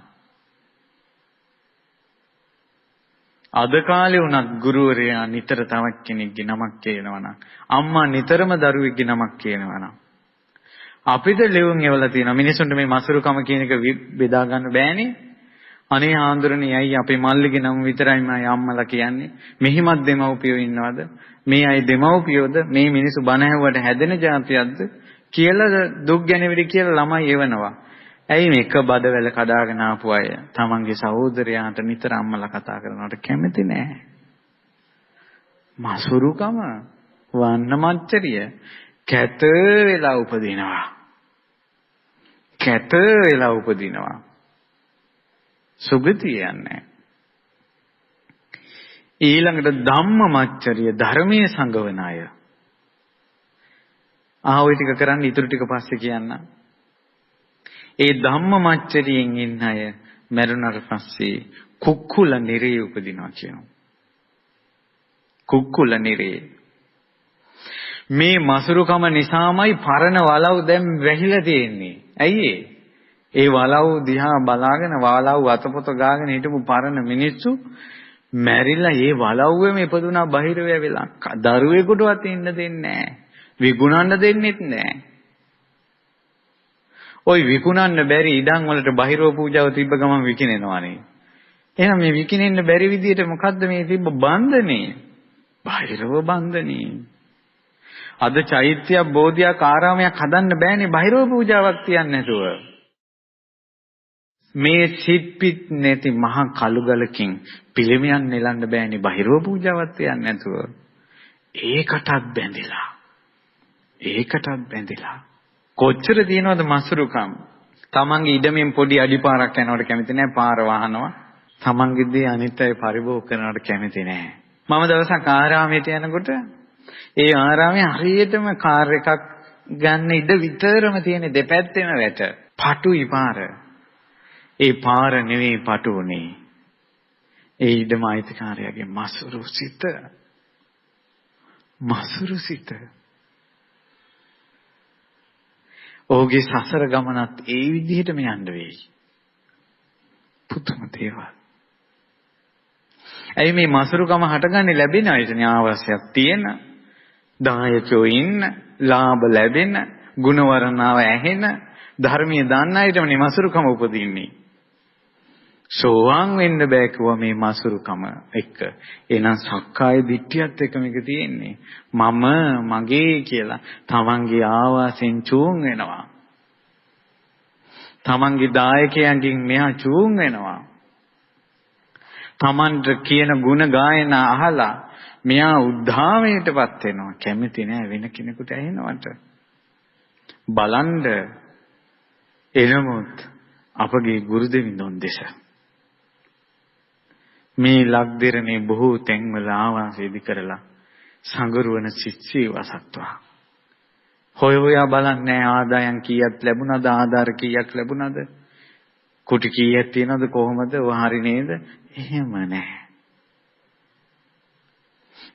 අද කාලේ උනත් ගුරුවරයා නිතර තවත් කෙනෙක්ගේ නමක් කියනවනම් අම්මා නිතරම දරුවෙක්ගේ නමක් කියනවනම් අපිට ලෙවුන් එවලා තියෙනවා මිනිසුන්ට මේ මසුරුකම කියන එක බෙදා ගන්න බෑනේ. අනේ ආන්දරණේ ඇයි අපේ මල්ලිගේ නම විතරයි මම අම්මලා කියන්නේ? මෙහිමත් දෙමව්පියෝ ඉන්නවද? මේ අය දෙමව්පියෝද? මේ මිනිස්සු බණ ඇහුවට හැදෙන જાතියක්ද කියලා දුක් ගැනවිලි කියලා ළමයි එවනවා. ඇයි මේක බඩවැල කඩාගෙන ආපු අය තමන්ගේ සහෝදරයාට නිතර අම්මලා කතා කරනවට කැමති නෑ. මසුරුකම වන්නමච්චරිය කැත වෙලා උපදිනවා. සුගතිය යන්නේ. ඊළඟට ධම්මමච්චරිය ධර්මයේ සංගවන අය. ඔය ටික කරන්න ඉතුරු ටික පස්සේ කියන්න. ඒ ධම්මමච්චරියෙන් ඉන්න අය මරුණට පස්සේ කුක්කුල නිරේ උපදිනවා කියනවා. කුක්කුල නිරේ. මේ මසුරුකම නිසාමයි පරණ වලව් දැන් වැහිලා තියෙන්නේ. ඇයි ඒ වලව් දිහා බලාගෙන වලව් අතපොත ගාගෙන හිටපු පරණ මිනිස්සු මැරිලා ඒ වලව්වෙම ඉපදුනා බහිරව වෙලා. දරුවෙකුටවත් ඉන්න දෙන්නේ නැහැ. විකුණන්න දෙන්නෙත් නැහැ. ওই විකුණන්න බැරි ඉඩම් වලට බහිරව පූජාව තිබ්බ ගමන් විකිනෙනවානේ. එහෙනම් මේ විකිනෙන්න බැරි විදියට මොකද්ද මේ තිබ්බ බන්ධනේ? බහිරව බන්ධනේ. අද චෛත්‍යයක් බෝධියක් ආරාමයක් හදන්න බෑනේ බහිරව පූජාවක් තියන්නේ නැතුව. මේ සිත්පිට නැති මහා කළුගලකින් පිළිමයන් නෙලන්න බෑනේ බහිරව පූජාවක් තියන්නේ නැතුව. ඒකටත් බැඳිලා. කොච්චර තියෙනවද මසුරුකම්? තමන්ගේ ඉඩමෙන් පොඩි අඩිපාරක් යනවට කැමති නැහැ. පාර වහනවා. තමන්ගේ දේ අනිත් අය පරිභෝග කරනවට කැමති නැහැ. මම දවසක් ආරාමයට යනකොට ඒ ආරාමයේ හරියටම කාර් එකක් ගන්න ඉඩ විතරම තියෙන දෙපැත්තෙම වැට. පටුයි පාර. ඒ පාර නෙවෙයි පටු උනේ. ඒ ඉඩම අයිතිකාරයාගේ මසුරු සිත. ඔහුගේ සසර ගමනත් ඒ විදිහටම යන්න වෙයි. පුදුම දේවල්. ඇයි මේ මසුරුකම හටගන්නේ? ලැබෙන අයටනේ අවශ්‍යයක් තියෙන. දායකයෝ ඉන්න, ලාභ ලැබෙන, ගුණ වර්ණාව ඇහෙන, ධර්මයේ දන්න අයටමනේ මසුරුකම උපදින්නේ. සෝවාන් වෙන්න බෑ කිව්වා මේ මසුරුකම එක්ක. එහෙනම් සක්කාය දිට්ඨියත් එක්ක මේක තියෙන්නේ. මම මගේ කියලා තමන්ගේ ආවාසෙන් චූන් වෙනවා. තමන්ගේ දායකයන්ගෙන් මෙහා චූන් වෙනවා. තමන්ට කියන ගුණ ගායන අහලා මෙයා උද්ධාමයටපත් වෙනවා. කැමති නෑ වෙන කෙනෙකුට ඇහෙනවට. බලන්න එනමුත් අපගේ ගුරු දෙවිඳුන් දෙස මේ ලක්දිරනේ බොහෝ තැන්වල ආවාසයේදී කරලා සංගරුවන ශිෂ්‍යයව අසත්වා. හොයෝයා බලන්නේ ආදායම් කීයක් ලැබුණාද? ආධාර කීයක් ලැබුණාද? කුටි කීයක් තියනවද? කොහොමද? හරි නේද? එහෙම නැහැ.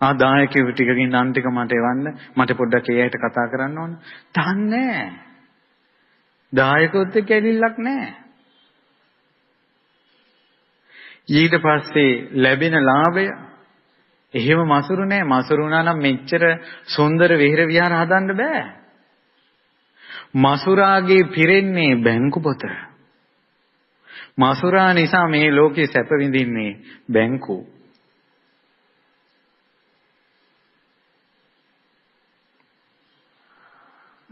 ආදායකයෝ ටිකකින් අන් ටික මට එවන්න. මට පොඩ්ඩක් ඒ අයට කතා කරන්න ඕන. තන්නේ. දායකයොත් එක්ක ඇලිල්ලක් නැහැ. ඊට පස්සේ ලැබෙන ලාභය එහෙම මසුරු නෑ. මසුරු වුණා නම් මෙච්චර සුන්දර විහෙර විහාර හදන්න බෑ. මසුරාගේ පිරෙන්නේ බැංකු පොත. මසුරා නිසා මේ ලෝකේ සැප විඳින්නේ බැංකු.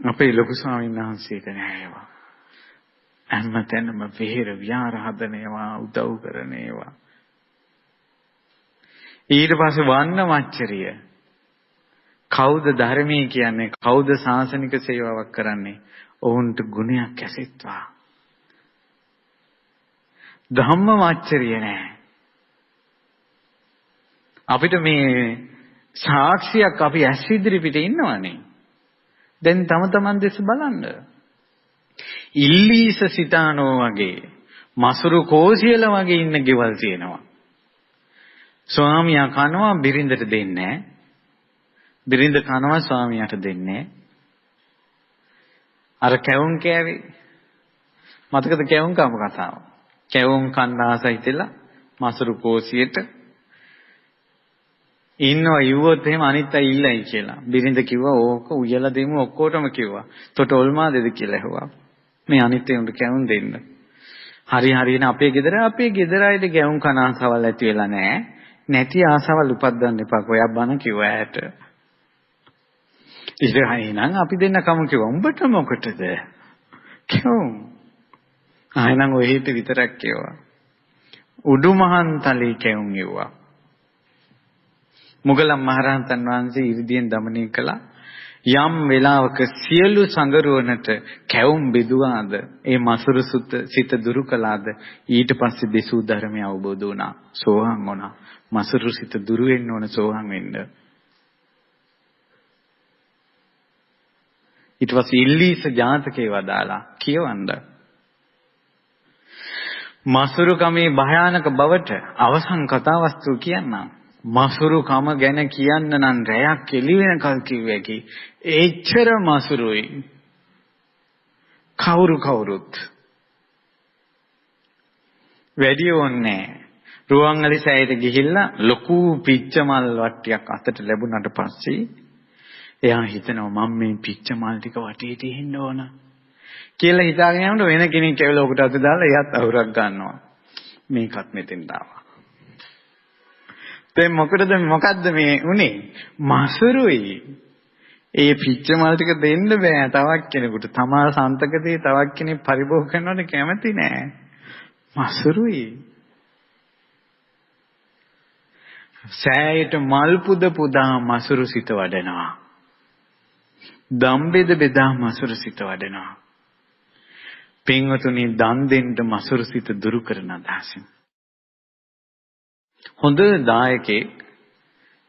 අපේ ලොකු ස්වාමීන් වහන්සේට නෑ ඒවා. හැමතැනම විහෙර විහාර හදනේවා උදව් කරනේවා. ඊට පස්සේ වන්න මච්චරිය. කවුද ධර්මයේ කියන්නේ? කවුද සාසනික සේවාවක් කරන්නේ? ඔවුන්ට ගුණයක් ඇසෙත්වා. ධම්ම මච්චරිය නෑ. අපිට මේ සාක්ෂියක් අපි ඇස් ඉදිරි පිට ඉන්නවනේ. දැන් තම තමන් දෙස බලන්න. ඉල්ලීස සිතානෝ වගේ මසුරු කෝසියල වගේ ඉන්න ගෙවල් තියෙනවා. ස්වාමියා කනවා බිරිඳට දෙන්නේ නැහැ. බිරිඳ කනවා ස්වාමියාට දෙන්නේ නැහැ. අර කැවුම් කෑවේ මතකද කැවුම් කම කතාව? කැවුම් කන්න ආසයි කියලා මසුරු කෝසියට ඉන්නවා යුවොත් එහෙම අනිත් අය ඉල්ලයි කියලා. බිරිඳ කිව්වා ඕක උයලා දෙමු ඔක්කොටම කිව්වා. තොට ඔල්මා දෙද කියලා ඇහුවා. මේ අනිත් ඒකට කැවුම් දෙන්න. හරි හරියන අපේ ගෙදර අයිද කැවුම් කන ආසාවල් ඇති වෙලා නැහැ. නැති ආසාවල් උපද්දන්න එපා. ඔයා බන කිව්වා ඇයට. ඉතින් අපි දෙන්න කම කිව්වා. උඹට මොකටද? කැවුම්. ආයෙනම් ඔය හිත විතරක් කිව්වා. උඩුමහන්තලේ කැවුම් කිව්වා. මුගලන් මහරහතන් වහන්සේ ඉරිදීන් দমনය කළා. යම් වෙලාවක සියලු සංගරුවනට කැවුම් බෙදුවාද ඒ මසුරු සිත දුරු කළාද ඊට පස්සේ දෙසූ ධර්මය අවබෝධ වුණා. සෝවාන් වුණා. මසුරු සිත දුරු වෙන්න ඕන සෝවාන් වෙන්න. ඊට පස්සේ ඉල්ලීස ජාතකේ වදාලා කියවන්න. මසුරු කමේ භයානක බවට අවසන් කතා වස්තුව කියන්නම්. මසුරු කම ගැන කියන්න නම් රැයක් එළි වෙනකල් කිව්වකි. එච්චර මසුරුයි. කවුරුත් වැඩි ඕනේ. රුවන්වැලි සෑයට ගිහිල්ලා ලොකු පිච්ච මල් වට්ටියක් අතට ලැබුණාට පස්සේ එයා හිතනවා මම මේ පිච්ච මල් ටික වටේ තියෙන්න ඕන කියලා හිතාගෙන යනකොට වෙන කෙනෙක් ඇවිල්ලා ඔකට අත දාලා එයාත් අවුරක් ගන්නවා. මේකත් මෙතෙන් දාවා. දැන් මොකද්ද මේ උනේ? මසුරුයි. ඒ පිච්ච මල් ටික දෙන්න බෑ තවක් කෙනෙකුට. තමා සන්තකදී තවක් කෙනෙක් පරිභෝග කරනවට කැමති නෑ. මසුරුයි. සෑයට මල් පුදා මසුරු සිත වඩනවා. දම් බෙදා මසුරු සිත වඩනවා. පින්වතුනි දන් දෙන්න මසුරු සිත දුරු කරන අදහසින්. හොඳ දායකෙක්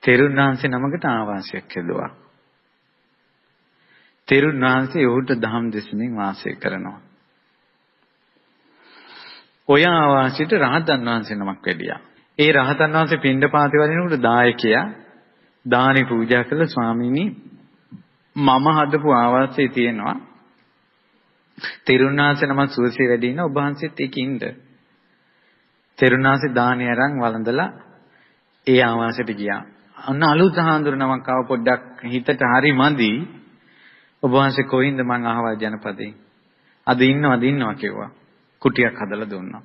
තෙරුණාංශේ නමකට ආවාසයක් හදුවා. තෙරුණාංශේ උහුට දහම් දෙසමින් වාසය කරනවා. ඔය ආවාසයට රහතන් වහන්සේ නමක් වැඩියා. ඒ රහතන් වහන්සේ පිණ්ඩපාතේ වදිනකොට දායකයා දානි පූජා කළ ස්වාමීනි මම හදපු ආවාසයේ තියෙනවා තෙරුණාංශේ නමක් සුවසේ වැඩි ඉන්න ඔබ වහන්සේත් ඒකින්ද තෙරුණාංශේ දානි අරන් වළඳලා ඒ ආවාසයට ගියා. අන්න අලුත් හාමුදුරුවෝ ආව පොඩ්ඩක් හිතට හරි මදි. ඔබ වහන්සේ කොයින්ද මං අහවල් ජනපදේ. අද ඉන්නවා කිව්වා. කුටියක් හදලා දුන්නා.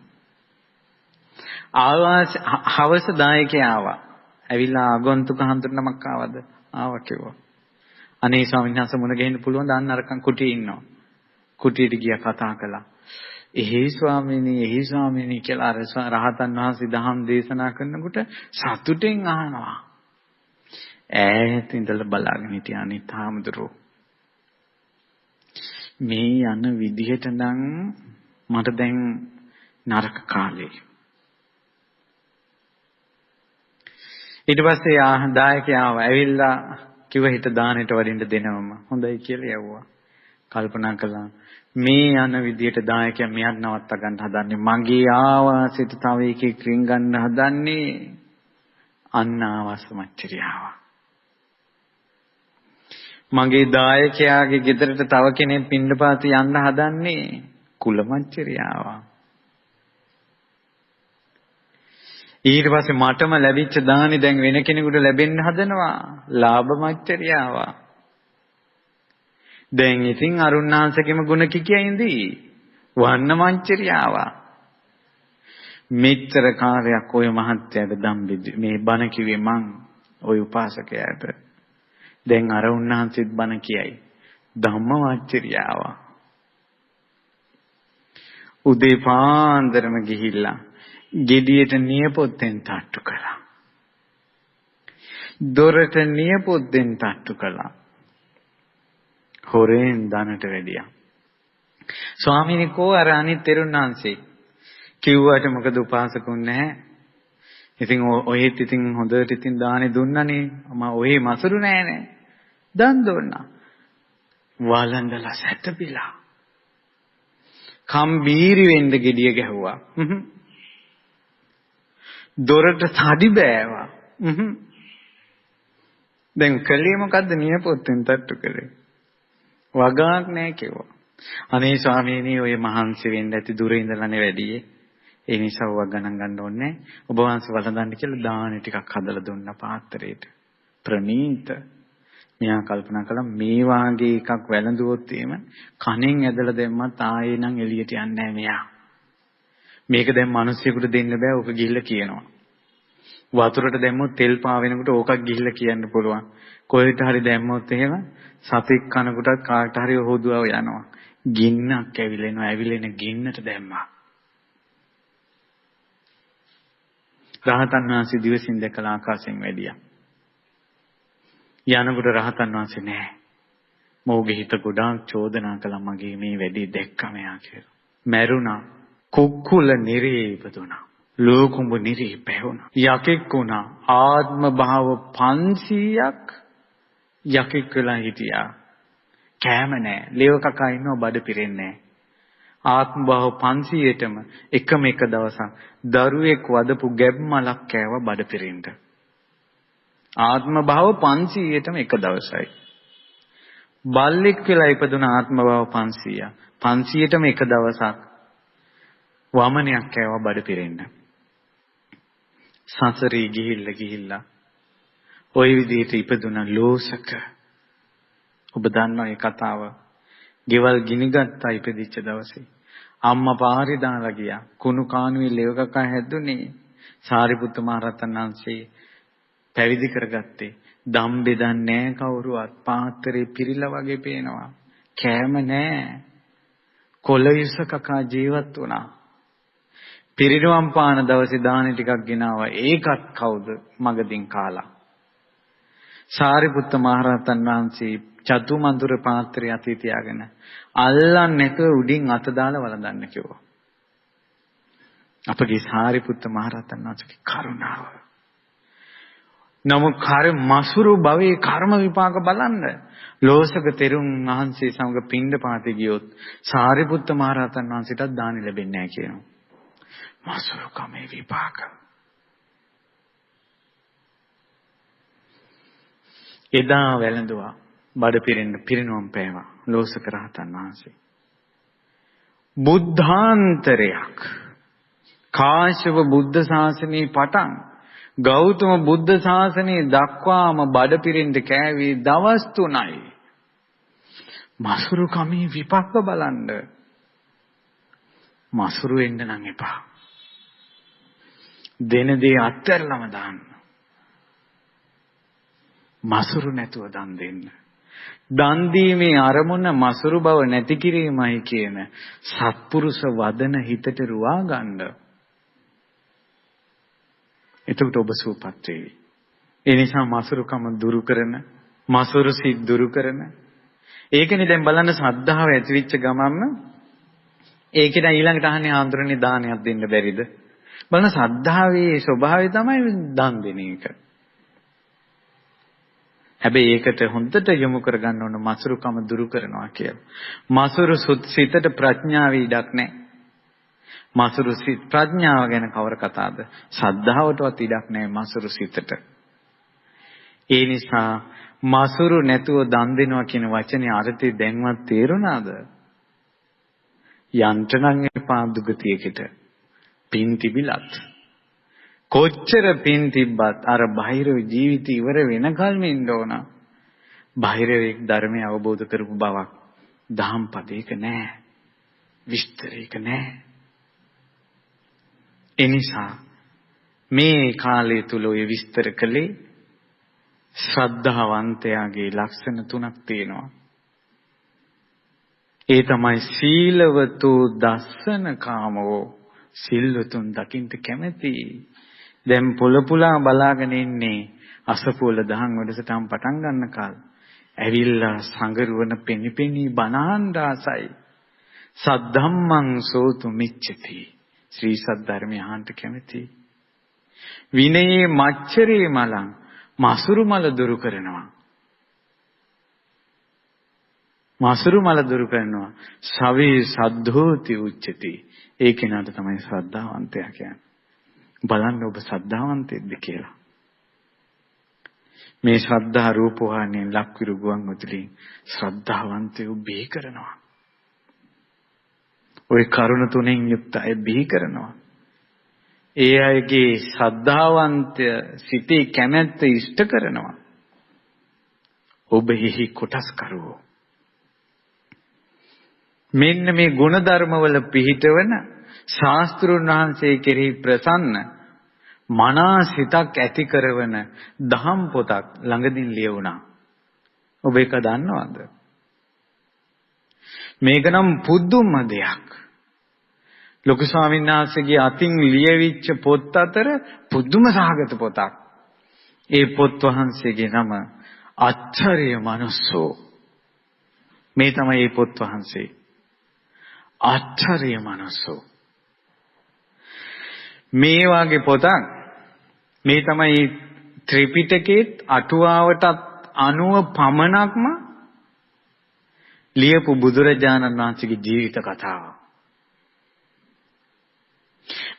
ආවාස හවස දායකයා ආවා. ඇවිල්ලා ආගන්තුක හාමුදුරුවෝ ආවද? ආවා කිව්වා. අනේ ස්වාමීන් වහන්සේ මුණ ගැහෙන්න පුළුවන් ද? අන්න අරකන් කුටියේ ඉන්නවා. කුටියට ගියා කතා කළා. එහි ස්වාමීනි කියලා අර රහතන් වහන්සේ දහම් දේශනා කරනකොට සතුටෙන් අහනවා. ඈත ඉඳලා බලාගෙන හිටිය අනිත් හාමුදුරුවෝ. මේ යන විදිහට නම් මට දැන් නරක කාලේ. ඊට පස්සේ දායකයා ඇවිල්ලා කිව්ව හිත දානෙට වඩින්න දෙනවම හොඳයි කියලා යවුවා. කල්පනා කළා මේ යන විදියට දායකයා මෙයක් නවත්ත ගන්න හදන්නේ මගේ ආවාසයට තව එකෙක් රින් ගන්න හදන්නේ අන්න ආවාස මච්චරියාව. මගේ දායකයාගේ ගෙදරට තව කෙනෙක් පින්නපාත යන්න හදන්නේ කුල මච්චරියාව. ඊට පස්සේ මටම ලැබිච්ච දානි දැන් වෙන කෙනෙකුට ලැබෙන්න හදනවා ලාභ මච්චරියාව. දැන් ඉතින් අරුණාංශකෙම ගුණ කිකියින්දී වන්න මච්චරියාව. මෙච්චර කාලයක් ඔය මහත්යට දම්බෙදි මේ බණ කිව්වේ මං ඔය උපාසකයාට. දැන් අර උන්වහන්සේත් බණ කියයි. ධම්මවච්චරියාව. උදේ පාන්දරම ගිහිල්ලා ගෙඩියට නියපොත්තෙන් තට්ටු කළා. දොරට නියපොත්තෙන් තට්ටු කළා. හොරෙන් දනට වැඩියා. ස්වාමීනි කෝ අර අනිත් තෙරුණාංශේ කිව්වට මොකද උපාසකුන් නැහැ. ඉතින් ඔයෙත් ඉතින් හොඳට ඉතින් දානේ දුන්නනේ. මම ඔයේ මසුරු නෑනේ. දන් දුන්නා. වළඳලා සැතපිලා. කම්බීරි වෙන්න gediya ගැහුවා. දොරට තඩි බෑවා. දැන් කලේ මොකද්ද නියපොත්තෙන් තට්ටු කළේ. වගාක් නෑ කිව්වා. අනේ ස්වාමීනි ඔය මහන්සි වෙන්න ඇති දුර ඉඳලානේ වැඩියේ. ඒ නිසා ඔවා ගණන් ගන්න ඕනේ. ඔබ වහන්සේ වළඳන්න කියලා දාන ටිකක් හදලා දුන්න පාත්‍රයට. ප්‍රණීත. මෙයා කල්පනා කළා මේ වාගේ එකක් වැළඳුවොත් එහෙම කණෙන් ඇදලා දැම්මත් ආයේ නම් එළියට යන්නේ නැහැ මෙයා. මේක දැන් මිනිස්සුෙකුට දෙන්න බෑ. ඕක ගිහිල්ලා කියනවා. වතුරට දැම්මොත් තෙල් පාවෙනකොට ඕකක් ගිහිල්ලා කියන්න පුළුවන්. කොහෙට හරි දැම්මොත් එහෙම සතෙක් කනකොටත් කාට හරි හොදුවව යනවා. ගින්නක් ඇවිලෙනවා. ඇවිලෙන ගින්නට දැම්මා. රහතන් වහන්සේ දිවසින් දැකලා ආකාශයෙන් වැඩියා. යනකොට රහතන් වහන්සේ නැහැ. මොහුගේ හිත ගොඩාක් චෝදනා කළා මගේ මේ වැඩේ දැක්කම යා කියලා. මැරුණා. කුක්කුල නිරේ ඉපදුණා. ලෝකුඹ නිරේ පැවුණා. යකෙක් වුණා. ආත්ම භාව 500ක් යකෙක් වෙලා හිටියා. කෑම නැහැ. ලේව කකා ඉන්නව බඩ පිරෙන්නේ නැහැ. ආත්ම භාව 500ටම එකම එක දවසක් දරුවෙක් වදපු ගැබ්මලක් කෑවා බඩ පිරෙන්න. ආත්ම භාව 500ටම එක දවසයි. බල්ලෙක් වෙලා ඉපදුන ආත්ම භාව 500. 500ටම එක දවසක් වමනයක් කෑවා බඩ පිරෙන්න. සසරේ ගිහිල්ලා ওই විදිහට ඉපදුන ලෝසක. ඔබ දන්නා ඒ කතාව. ගෙවල් ගිනිගත්තා ඉපදිච්ච දවසේ. අම්මා පාරේ දාලා ගියා. කුණු කානුවේ ලෙව කකා හැදුනේ. සාරිපුත්ත මහ රහතන් වහන්සේ පැවිදි කරගත්තේ. දම් බෙදන්නේ නැහැ කවුරුවත්. පාත්‍රේ පිරිලා වගේ පේනවා. කෑම නැහැ. කොළවිස කකා ජීවත් වුණා. පිරිනුවම් පාන දවසේ දානේ ටිකක් ගෙනාවා. ඒකත් කවුද මගදින් කාලා. සාරිපුත්ත මහ රහතන් වහන්සේ චතුමඳුර පාත්‍රය අතේ තියාගෙන අල්ලන්නේ නැතුව උඩින් අත දාලා වළඳන්න කිව්වා. අපගේ සාරිපුත්ත මහ රහතන් වහන්සේගේ කරුණාව. නමුත් මසුරු භවයේ කර්ම විපාක බලන්න. ලෝසක තෙරුන් වහන්සේ සමග පින්ඩපාතේ ගියොත් සාරිපුත්ත මහ රහතන් වහන්සේටත් දානි ලැබෙන්නේ නැහැ කියනවා. මසුරු කමේ විපාක. එදා වැළඳුවා. බඩ පිරෙන්න පිරිනුවම් පෑවා ලෝසක රහතන් වහන්සේ. බුද්ධාන්තරයක් කාශ්‍යප බුද්ධ ශාසනයේ පටන් ගෞතම බුද්ධ ශාසනයේ දක්වාම බඩ පිරෙන්න කෑවේ දවස් 3යි. මසුරු කමේ විපාක බලන්න. මසුරු වෙන්න නම් එපා. දෙන දේ අත්හැරලම දාන්න. මසුරු නැතුව දන් දෙන්න. දන් දීමේ අරමුණ මසුරු බව නැති කිරීමයි කියන සත්පුරුෂ වදන හිතට රුවා ගන්න. එතකොට ඔබ සූපත් වෙවි. ඒ නිසා මසුරුකම දුරු කරන, මසුරු සිත් දුරු කරන. ඒකනේ දැන් බලන්න ශ්‍රද්ධාව ඇතිවෙච්ච ගමන්ම ඒකේ දැන් ඊළඟට අහන්නේ ආන්දරණේ දානයක් දෙන්න බැරිද? බලන්න ශ්‍රද්ධාවේ ස්වභාවය තමයි දන් දෙන එක. හැබැයි ඒකට හොඳට යොමු කරගන්න ඕන මසුරුකම දුරු කරනවා කියලා. මසුරු සිතට ප්‍රඥාවේ ඉඩක් නැහැ. මසුරු සිත ප්‍රඥාව ගැන කවර කතාවද? ශ්‍රද්ධාවටවත් ඉඩක් නැහැ මසුරු සිතට. ඒ නිසා මසුරු නැතුව දන් දෙනවා කියන වචනේ අර්ථය දැන්වත් තේරුණාද? යන්ත්‍රණන් එපා දුගතියකට. පින් තිබිලත් කොච්චර පින් තිබ්බත් අර බාහිර ජීවිතය ඉවර වෙනකල්ම ඉන්න ඕන. බාහිරයේ ධර්මය අවබෝධ කරපු බවක් දහම් පදයක නැහැ. විස්තරයක නැහැ. එනිසා මේ කාලය තුල ඔය විස්තර කළේ ශ්‍රද්ධාවන්තයාගේ ලක්ෂණ 3ක් තියෙනවා. ඒ තමයි සීලවතු දස්සන කාමෝ, සිල්වතුන් දකින්න කැමැති. දැන් පොළපුලා බලාගෙන ඉන්නේ අසපුවල දහම් වැඩසටහන් පටන් ගන්න කාල. ඇවිල්ලා සංගරුවන පෙනිපෙනී බණහන් ආසයි. සද්ධම්මං සෝතු මිච්ඡති. ශ්‍රී සද්ධර්මය අහන්න කැමැති. විනයේ මච්චරේ මලං, මසුරු මල දුරු කරනවා. මසුරු මල දුරු කරනවා. සවේ සද්ධෝති උච්චති. ඒ කෙනාට තමයි ශ්‍රද්ධාවන්තයා කියන්නේ. බලන්න ඔබ ශ්‍රද්ධාවන්තයෙක්ද කියලා. මේ ශ්‍රද්ධා රූපවාහිනිය ලක්විරු ගුවන් විදුලියෙන් ශ්‍රද්ධාවන්තයෝ බිහි කරනවා. ওই කරුණ තුනෙන් යුක්ත අය බිහි කරනවා. ඒ අයගේ ශ්‍රද්ධාවන්තය සිටේ කැමැත්ත ඉෂ්ට කරනවා. ඔබ එහි කොටස් කරවෝ. මෙන්න මේ ගුණ ධර්මවල පිහිටවන ශාස්ත්‍රුන් වහන්සේ කෙරෙහි ප්‍රසන්න මනසිතක් ඇති කරවන දහම් පොතක් ළඟදින් ලියවුණා. ඔබ ඒක දන්නවද? මේක නම් පුදුම දෙයක්. ලොකු ස්වාමීන් වහන්සේගේ අතින් ලියවිච්ච පොත් අතර පුදුම සහගත පොතක්. ඒ පොත් වහන්සේගේ නම අච්චරිය මනුස්සෝ. මේ තමයි මේ පොත් වහන්සේ. අච්චරිය මනුස්සෝ. මේ වාගේ පොතක් මේ තමයි ත්‍රිපිටකයේ අටුවාවටත් 90 පමණක්ම ලියපු බුදුරජාණන් වහන්සේගේ ජීවිත කතාව.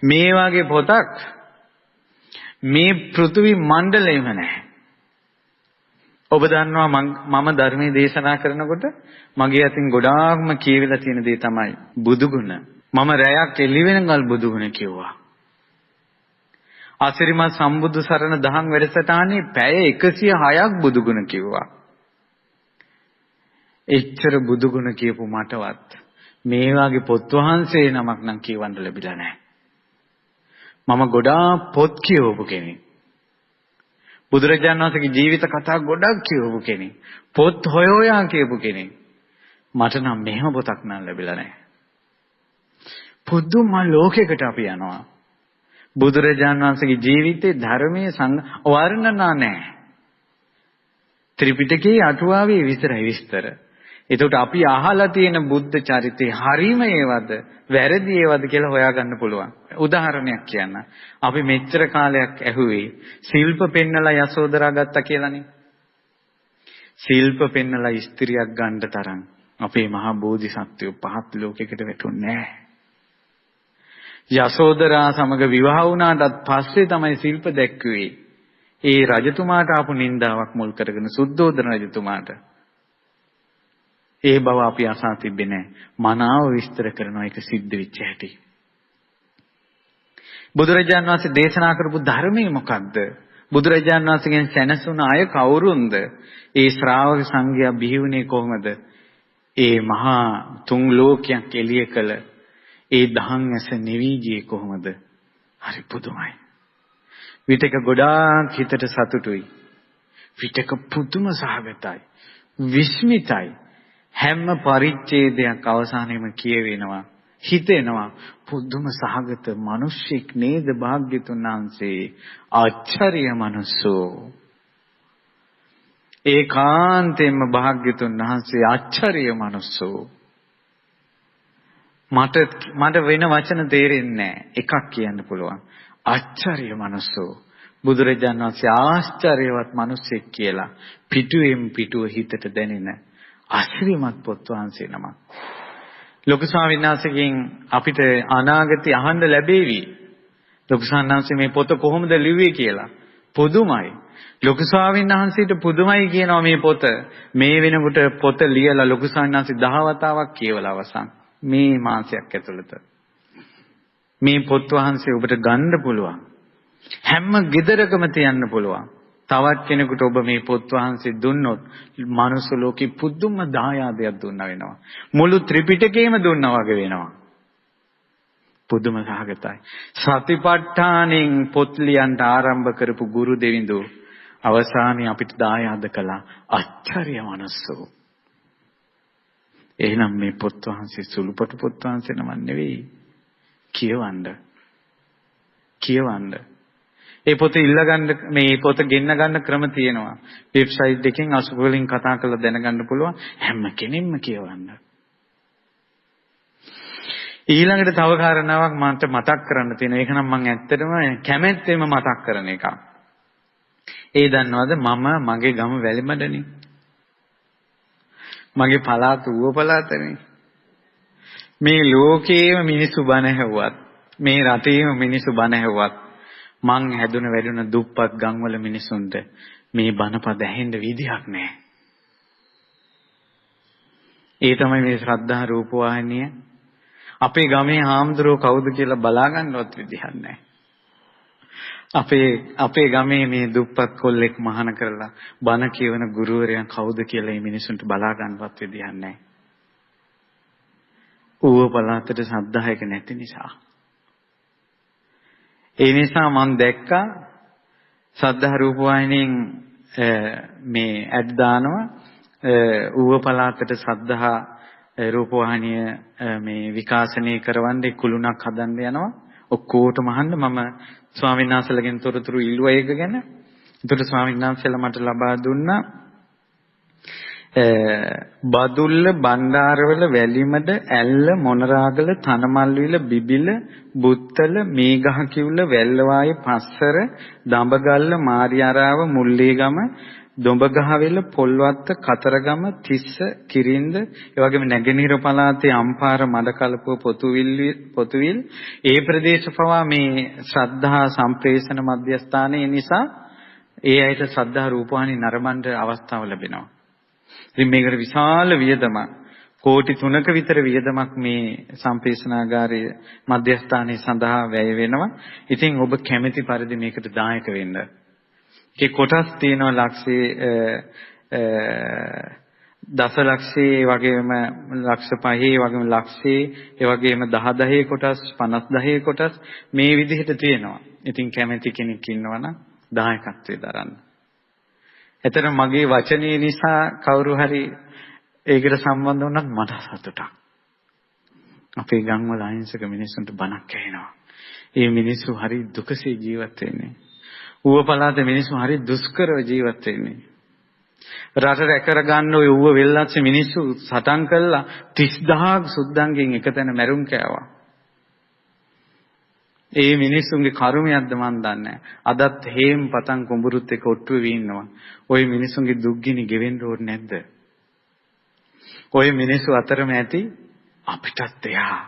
මේ වාගේ පොතක් මේ පෘථිවි මණ්ඩලෙම නැහැ. ඔබ දන්නවා මම ධර්මයේ දේශනා කරනකොට මගේ අතින් ගොඩාක්ම කියවිලා තියෙන දේ තමයි බුදුගුණ. මම රැයක් එළි වෙනකල් බුදුගුණ කිව්වා. අසිරිමත් සම්බුදු සරණ දහම් වැඩසටහනේ පැය 106ක් බුදුගුණ කිව්වා. එච්චර බුදුගුණ කියපු මටවත් මේ වගේ පොත් වහන්සේ නමක් නම් කියවන්න ලැබිලා නැහැ. මම ගොඩාක් පොත් කියවපු කෙනෙක්. බුදුරජාණන් වහන්සේගේ ජීවිත කතා ගොඩක් කියවපු කෙනෙක්. පොත් හොයෝයා කියපු කෙනෙක්. මට නම් මෙහෙම පොතක් නම් ලැබිලා නැහැ. පුදුම ලෝකයකට අපි යනවා. බුදුරජාණන් වහන්සේගේ ජීවිතේ ධර්මයේ වර්ණනා නැහැ. ත්‍රිපිටකයේ අටුවාවේ විතරයි විස්තර. ඒකට අපි අහලා තියෙන බුද්ධ චරිතේ හරීම ඒවද වැරදි ඒවද කියලා හොයාගන්න පුළුවන්. උදාහරණයක් කියන්න. අපි මෙච්චර කාලයක් ඇහුවේ ශිල්ප පෙන්නලා යසෝදරා ගත්තා කියලානේ. ශිල්ප පෙන්නලා ස්ත්‍රියක් ගන්න තරම් අපේ මහා බෝධිසත්වයෝ පහත් ලෝකයකට වැටුන්නේ නැහැ. යසෝදරා සමග විවාහ වුණාටත් පස්සේ තමයි ශිල්ප දැක්කුවේ. ඒ රජතුමාට ආපු නින්දාවක් මුල් කරගෙන සුද්ධෝදන රජතුමාට. ඒ බව අපි අසා තිබෙන්නේ නැහැ. මනාව විස්තර කරනවා ඒක සිද්ධ වෙච්ච හැටි. බුදුරජාණන් වහන්සේ දේශනා කරපු ධර්මයේ මොකක්ද? බුදුරජාණන් වහන්සේගෙන් සැනසුණ අය කවුරුන්ද? ඒ ශ්‍රාවක සංඝයා බිහි වුණේ කොහොමද? ඒ මහා තුන් ලෝකයක් එළිය කළ ඒ දහම් ඇස නිවි ගියේ කොහොමද? හරි පුදුමයි. විතක ගොඩාක් හිතට සතුටුයි. විතක පුදුම සහගතයි. විස්මිතයි. හැම පරිච්ඡේදයක් අවසානයේම කියවෙනවා. හිතෙනවා පුදුම සහගත මිනිස්සෙක් නේද භාග්‍යතුන් වහන්සේ. ආචාර්ය මනුස්සෝ. ඒකාන්තයෙන්ම භාග්‍යතුන් වහන්සේ ආචාර්ය මනුස්සෝ. මට වෙන වචන තේරෙන්නේ නැහැ. එකක් කියන්න පුළුවන්. ආචාර්ය මනුස්සෝ. බුදුරජාණන් වහන්සේ ආශ්චර්යවත් මිනිසෙක් කියලා පිටුවෙන් පිටුව හිතට දැනෙන අසිරිමත් පොත් වහන්සේ නමක්. ලොකු ස්වාමීන් වහන්සේගෙන් අපිට අනාගතේ අහන්න ලැබෙවි. ලොකු ස්වාමීන් වහන්සේ මේ පොත කොහොමද ලිව්වේ කියලා. පුදුමයි. ලොකු ස්වාමීන් වහන්සේට පුදුමයි කියනවා මේ පොත. මේ වෙනකොට පොත ලියලා ලොකු ස්වාමීන් වහන්සේ 10 වතාවක් කියවලා අවසන්. මේ මාසයක් ඇතුළත. මේ පොත් වහන්සේ ඔබට ගන්න පුළුවන්. හැම ගෙදරකම තියන්න පුළුවන්. තවත් කෙනෙකුට ඔබ මේ පොත් වහන්සේ දුන්නොත් මනුස්ස ලෝකෙ පුදුම දායාදයක් දුන්නා වෙනවා. මුළු ත්‍රිපිටකයම දුන්නා වගේ වෙනවා. පුදුම සහගතයි. සතිපට්ඨානෙන් පොත් ලියන්න ආරම්භ කරපු ගුරු දෙවිඳු අවසානයේ අපිට දායාද කළා අච්චරිය මනසෝ. එහෙනම් මේ පොත් වහන්සේ සුළුපටු පොත් වහන්සේ නම නෙවෙයි. කියවන්න. ඒ පොත ඉල්ලගන්න මේ පොත ගෙන්න ගන්න ක්‍රම තියෙනවා. වෙබ්සයිට් එකෙන් අසුබ වලින් කතා කරලා දැනගන්න පුළුවන්. හැම කෙනෙක්ම කියවන්න. ඊළඟට තව කාරණාවක් මට මතක් කරන්න තියෙනවා. ඒක නම් මම ඇත්තටම කැමැත්තෙම මතක් කරන එකක්. ඒ දන්නවද මම මගේ ගම වැලිමඩනේ. මගේ පළාත ඌව පළාතනේ. මේ ලෝකේම මිනිස්සු බණ ඇහුවත් මේ රටේම මිනිස්සු බණ ඇහුවත් මං හැදුන වැඩුණ දුප්පත් ගම්වල මිනිසුන්ට මේ බණපද ඇහෙන්න විදිහක් නැහැ. ඒ තමයි මේ ශ්‍රද්ධා රූපවාහිනිය. අපේ ගමේ හාමුදුරුවෝ කවුද කියලා බලා ගන්නවත් විදිහක් නැහැ. අපේ ගමේ මේ දුප්පත් කොල්ලෙක් මහාන කරලා බණ කියවන ගුරුවරයා කවුද කියලා මේ මිනිසුන්ට බලා ගන්නවත් විදිහක් නැහැ. ඌව පළාතට ශ්‍රද්ධායක නැති නිසා. ඒ නිසා මම දැක්කා ශ්‍රද්ධා රූපවාහිනියෙන් මේ ඇඩ් දානවා ඌව පළාතට ශ්‍රද්ධා රූපවාහිනිය මේ විකාශනය කරවන්න කුළුණක් හදන්න යනවා. ඔක්කොටම අහන්න මම ස්වාමීන් වහන්සේලාගෙන් තොරතුරු ඉල්ලුවා ඒක ගැන. ඒතර ස්වාමීන් වහන්සේලා මට ලබා දුන්නා බදුල්ල බණ්ඩාරවල වැලිමඩ ඇල්ල මොනරාගල තනමල්විල බිබිල බුත්තල මේගහ කිව්ල වැල්ලවාය පස්සර දඹගල්ල මාරියාරාව මුල්ලේගම දොඹගහවෙල පොල්වත්ත කතරගම තිස්ස කිරින්ද ඒ වගේම නැගෙනහිර පළාතේ අම්පාර මඩකලපුව පොතුවිල් ඒ ප්‍රදේශ පවා මේ ශ්‍රද්ධා සම්ප්‍රේෂණ මධ්‍යස්ථානයේ නිසා ඒ අයට ශ්‍රද්ධා රූපවාහිනී නරඹන්න අවස්ථාව ලැබෙනවා. ඉතින් මේකට විශාල වියදමක් කෝටි 3ක විතර වියදමක් මේ සම්ප්‍රේෂණාගාරයේ මධ්‍යස්ථානයේ සඳහා වැය වෙනවා. ඉතින් ඔබ කැමැති පරිදි මේකට දායක වෙන්න. ඒ කොටස් තියෙනවා ලක්ෂේ දසලක්ෂේ වගේම ලක්ෂ 5 වගේම ලක්ෂේ ඒ වගේම 10 කොටස් 50 කොටස් මේ විදිහට තියෙනවා. ඉතින් කැමැති කෙනෙක් ඉන්නවනම් දායකත්වයේ දරන්න. එතන මගේ වචනේ නිසා කවුරු හරි ඒකට සම්බන්ධ වුණත් මට සතුටක්. අපේ ගම්වල අහිංසක මිනිස්සුන්ට බණක් ඇහෙනවා. ඒ මිනිස්සු හරි දුකසේ ජීවත් වෙන්නේ. ඌව පළාතේ මිනිස්සු හරි දුෂ්කරව ජීවත් වෙන්නේ. රට රැකර ගන්න ඔය ඌව වෙල්ලස්සේ මිනිස්සු සටන් කළා 30000ක් සුද්දන්ගෙන් එකතැන මැරුම් කෑවා. ඒ මිනිස්සුන්ගේ කර්මයක්ද මන් දන්නේ නැහැ. අදත් හේම් පතන් කුඹුරුත් එක ඔට්ටුවේ ඉන්නවා. ওই මිනිස්සුන්ගේ දුක්ගිනි ගෙවෙන්න ඕනේ නැද්ද? ওই මිනිස්සු අතරම ඇති අපිටත් එහා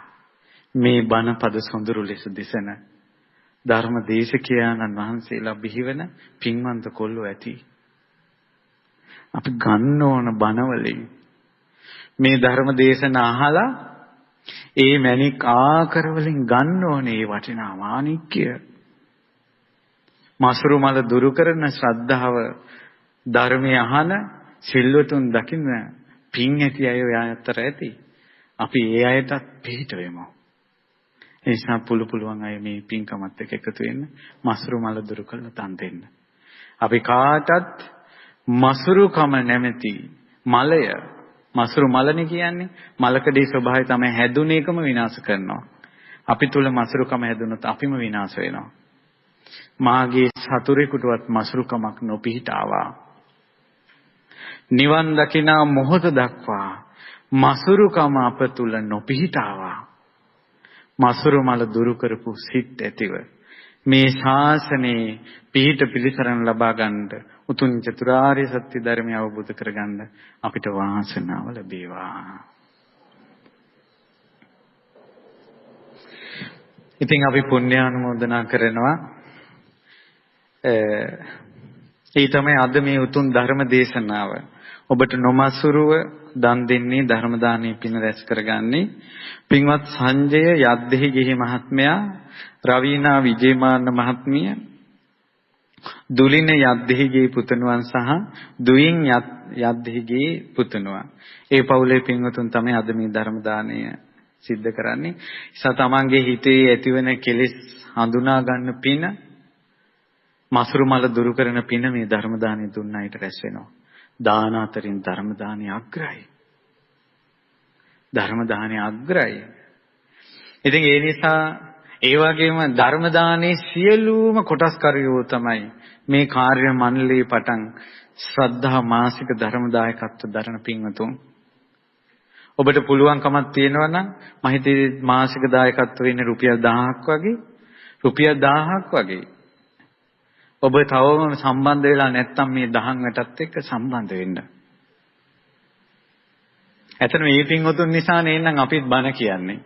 මේ බණ පද සොඳුරු ලෙස දිසන ධර්ම දේශකයන්න් වහන්සේලා බිහිවන පින්වන්ත කොල්ලෝ ඇති. අපි ගන්න ඕන බණවලින් මේ ධර්ම දේශන අහලා ඒ මණික් ආකර වලින් ගන්න ඕනේ ඒ වටිනා මාණික්‍ය. මසුරු මල දුරු කරන ශ්‍රද්ධාව ධර්මයේ අහන සිල්වතුන් දකින්න පින් ඇති අය ඔය අතර ඇති. අපි ඒ අයටත් පිට වෙමු. ඒ නිසා පුළුවන් අය මේ පින්කමත් එක්ක එකතු වෙන්න මසුරු මල දුරු කරලා තන් දෙන්න. අපි කාටත් මසුරුකම නැමැති මලය මසුරු මලනේ කියන්නේ මලකඩේ ස්වභාවය තමයි හැදුන එකම විනාශ කරනවා. අපි තුල මසුරුකම හැදුනොත් අපිම විනාශ වෙනවා. මාගේ සතුරෙකුටවත් මසුරුකමක් නොපිහිටාවා. නිවන් දකිනා මොහොත දක්වා මසුරුකම අප තුල නොපිහිටාවා. මසුරු මල දුරු කරපු සිත් ඇතිව මේ ශාසනයේ පිහිට පිළිසරණ ලබා ගන්නට උතුම් චතුරාර්ය සත්‍ය ධර්මය අවබෝධ කරගන්න අපිට වාසනාව ලැබේවා. ඉතින් අපි පුණ්‍යානුමෝදනා කරනවා. ඒ තමයි අද මේ උතුම් ධර්ම දේශනාව. ඔබට නොමසුරුව දන් දෙන්නේ ධර්ම දානයේ පින රැස් කරගන්නේ පින්වත් සංජය යද්දෙහි ගිහි මහත්මයා, රවීනා විජේමාන්න මහත්මිය, දුලින යද්දෙහිගේ පුතණුවන් සහ දුයින් යද්දෙහිගේ පුතණුවන්. ඒ පවුලේ පින්වතුන් තමයි අද මේ ධර්ම දාණය සිද්ධ කරන්නේ. නිසා තමන්ගේ හිතේ ඇතිවන කෙලෙස් හඳුනා ගන්න පින, මසුරු මල දුරු කරන පින මේ ධර්ම දානෙ දුන්නයිට රැස් වෙනවා. දාන අතරින් ධර්ම දානෙ අග්‍රයි. ධර්ම දානෙ අග්‍රයි. ඉතින් ඒ නිසා ඒ වගේම ධර්ම දානයේ සියලුම කොටස්කරියෝ තමයි මේ කාර්ය මණ්ඩලයේ පටන් ශ්‍රද්ධා මාසික ධර්ම දායකත්ව දරන පින්වතුන්. ඔබට පුළුවන්කමක් තියෙනවා නම් මම හිතේ මාසික දායකත්ව වෙන්නේ රුපියල් 1000ක් වගේ. රුපියල් 1000ක් වගේ. ඔබ තවම සම්බන්ධ වෙලා නැත්නම් මේ දහම් වැටත් එක්ක සම්බන්ධ වෙන්න. ඇත්තට මේ පින්වතුන් නිසා නේනම් අපිත් බණ කියන්නේ.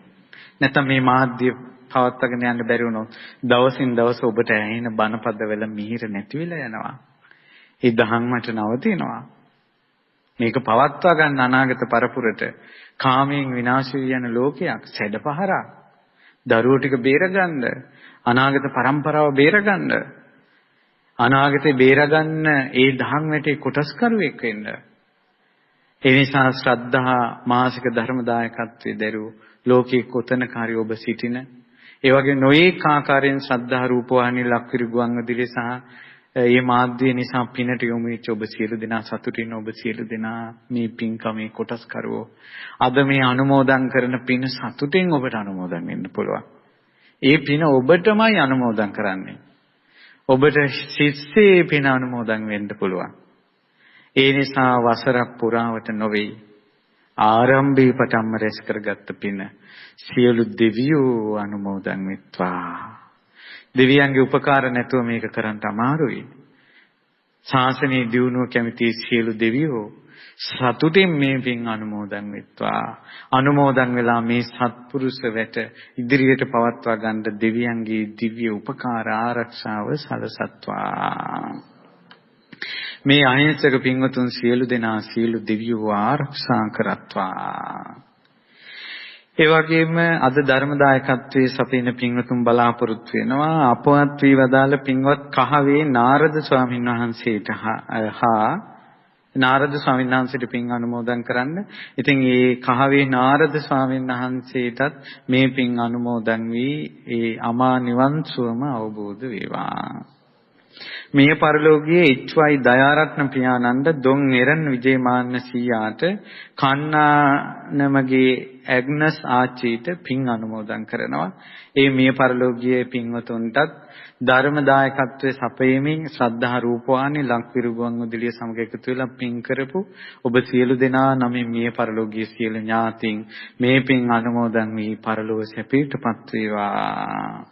නැත්නම් මේ මාධ්‍ය පවත්වාගෙන යන්න බැරි වුණොත් දවසින් දවස ඔබට ඇහෙන බණපද වල මිහිර නැති වෙලා යනවා. ඒ දහම් මට නවතිනවා. මේක පවත්වා ගන්න අනාගත පරපුරට කාමයෙන් විනාශ වී යන ලෝකයක් සැඩපහරක්. දරුවෝ ටික බේරගන්න, අනාගත පරම්පරාව බේරගන්න, අනාගතේ බේරගන්න ඒ දහම් වැටේ කොටස්කරුවෙක් වෙන්න. ඒ නිසා ශ්‍රද්ධා මාසික ධර්ම දායකත්වයේ දරූ ලෝකේ කොතනකාරී ඔබ සිටින, ඒ වගේ නොයේක ආකාරයෙන් ශ්‍රද්ධා රූපවාහිනී ලක්විරු ගුවන්විදුලි සහ මේ මාධ්‍ය නිසා පිනට යොමු වෙච්ච ඔබ සියලු දෙනා සතුටින් ඔබ සියලු දෙනා මේ පින්කමේ කොටස්කරුවෝ. අද මේ අනුමෝදන් කරන පින සතුටින් ඔබට අනුමෝදන් වෙන්න පුළුවන්. ඒ පින ඔබටමයි අනුමෝදන් කරන්නේ. ඔබට සිස්සේ පින අනුමෝදන් වෙන්න පුළුවන්. ඒ නිසා වසරක් පුරාවට නොවේ ආරම්භයේ පටන්ම රැස් කරගත්ත පින සියලු දෙවියෝ අනුමෝදන් වෙත්වා. දෙවියන්ගේ උපකාර නැතුව මේක කරන්න අමාරුයි. ශාසනයේ දියුණුව කැමති සියලු දෙවියෝ සතුටින් මේ පින් අනුමෝදන් වෙත්වා. අනුමෝදන් වෙලා මේ සත්පුරුෂ වැට ඉදිරියට පවත්වා ගන්න දෙවියන්ගේ දිව්‍ය උපකාර ආරක්ෂාව සලසත්වා. මේ අහිංසක පින්වතුන් සියලු දෙනා සියලු දෙවියෝ ආරක්ෂා කරත්වා. ඒ වගේම අද ධර්ම දායකත්වයේ සපින පින්වතුන් බලාපොරොත්තු වෙනවා අපවත් වී වදාළ පින්වත් කහවේ නාරද ස්වාමීන් වහන්සේට හා නාරද ස්වාමීන් වහන්සේට පින් අනුමෝදන් කරන්න. ඉතින් මේ කහවේ නාරද ස්වාමීන් වහන්සේටත් මේ පින් අනුමෝදන් වී ඒ අමා නිවන් සුවම අවබෝධ වේවා. මේ පරලෝකයේ එච්.වයි. දයාරත්න පියාණන්ට දොන් එරන් විජේමාන්න සීයාට කන්නානමගේ ඇග්නස් ආච්චිට පින් අනුමෝදන් කරනවා. ඒ මේ පරලෝකයේ පින්වතුන්ටත් ධර්ම දායකත්වයේ සපයමින් ශ්‍රද්ධා රූපවාහිනී ලක්විරු ගුවන්විදුලිය සමග එකතු වෙලා පින් කරපු ඔබ සියලු දෙනා නමින් මේ පරලෝකයේ සියලු ඥාතීන් මේ පින් අනුමෝදන් වී පරලෝක සැපයටපත් වේවා.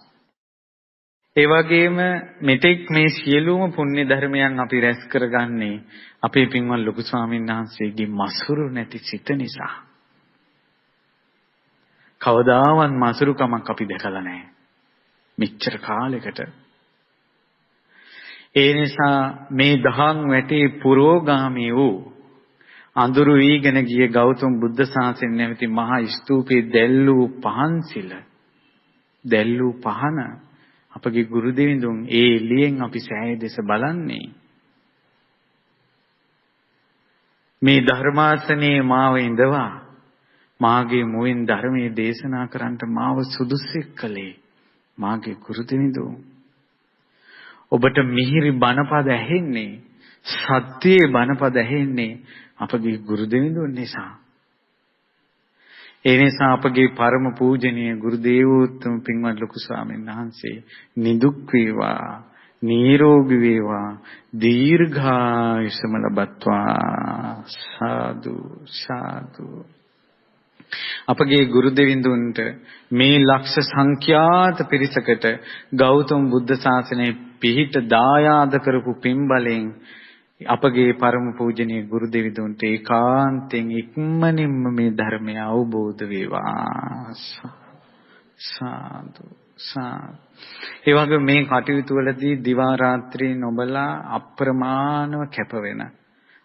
ඒ වගේම මෙතෙක් මේ සියලුම පුණ්‍ය ධර්මයන් අපි රැස් කරගන්නේ අපේ පින්වත් ලොකු ස්වාමීන් වහන්සේගේ මසුරු නැති සිත නිසා. කවදාවත් මසුරුකමක් අපි දැකලා නැහැ. මෙච්චර කාලයකට. ඒ නිසා මේ දහම් වැටේ පුරෝගාමී වූ අඳුරු වීගෙන ගිය ගෞතම බුද්ධ ශාසනය නැමැති මහා ස්තූපයේ දැල්වූ පහන්සිල දැල්වූ පහන අපගේ ගුරු දෙවිඳුන් ඒ එළියෙන් අපි සෑය දෙස බලන්නේ. මේ ධර්මාසනයේ මාව ඉඳවා මාගේ මුවින් ධර්මයේ දේශනා කරන්නට මාව සුදුසෙක් කළේ මාගේ ගුරු දෙවිඳුන්. ඔබට මිහිරි බණපද ඇහෙන්නේ සත්‍යයේ බණපද ඇහෙන්නේ අපගේ ගුරු දෙවිඳුන් නිසා. ඒ නිසා අපගේ පරම පූජනීය ගුරු දේවෝත්තම පින්වත් ලොකු ස්වාමීන් වහන්සේ නිදුක් වේවා, නිරෝගී වේවා, දීර්ඝායුෂම ලබත්වා. සාදු සාදු. අපගේ ගුරු දෙවිඳුන්ට මේ ලක්ෂ සංඛ්‍යාත පිරිසකට ගෞතම බුද්ධ ශාසනය පිහිට දායාද කරපු පින් බලෙන් අපගේ පරම පූජනීය ගුරු දෙවිඳුන්ට ඒකාන්තයෙන් ඉක්මනින්ම මේ ධර්මය අවබෝධ වේවා. සාදු සාදු. ඒ වගේ මේ කටයුතු වලදී දිවා රාත්‍රී නොබලා අප්‍රමාණව කැප වෙන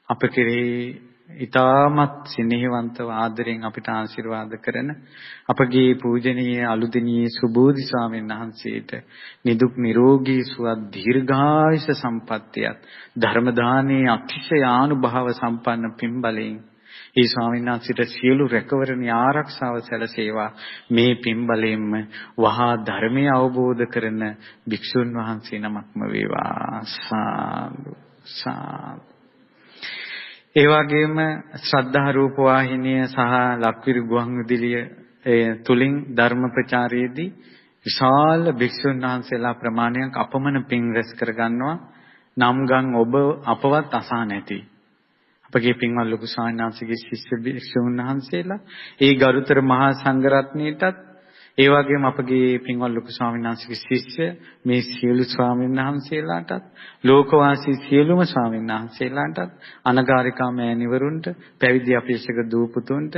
අප කෙරෙහි ඊටමත් ස්නේහවන්තව ආදරෙන් අපිට ආශිර්වාද කරන අපගේ පූජනීය අලුදිනියේ සුබෝධි ස්වාමීන් වහන්සේට නිදුක් නිරෝගී සුවත් දීර්ඝායුෂ සම්පන්නියත් ධර්ම දානයේ අතිශය ආනුභාව සම්පන්න පින් බලයෙන් ඒ ස්වාමීන් වහන්සේට සියලු රැකවරණ ආරක්ෂාව සැලසේවා. මේ පින් බලයෙන්ම වහා ධර්මය අවබෝධ කරන භික්ෂුන් වහන්සේ නමක්ම වේවා. සාදු සාදු. ඒ වගේම ශ්‍රද්ධා රූප වාහිනිය සහ ලක්විරු ගුවන් විදුලිය තුලින් ධර්ම ප්‍රචාරයේදී විශාල භික්ෂුන් වහන්සේලා ප්‍රමාණයක් අපමණ පින් රැස් කර ගන්නවා. නම් ගම් ඔබ අපවත් අසා නැති අපගේ පින්වත් ලොකු ස්වාමීන් වහන්සේගේ ශිෂ්‍ය භික්ෂුන් වහන්සේලා ඒ ගරුතර මහා සංඝරත්නයටත් ඒ වගේම අපගේ පින්වත් ලොකු ස්වාමීන් වහන්සේගේ ශිෂ්‍ය මේ සියලු ස්වාමීන් වහන්සේලාටත් ලෝකවාසී සියලුම ස්වාමීන් වහන්සේලාටත් අනගාരികා මෑණිවරුන්ට පැවිදි අපේක්ෂක දූ පුතුන්ට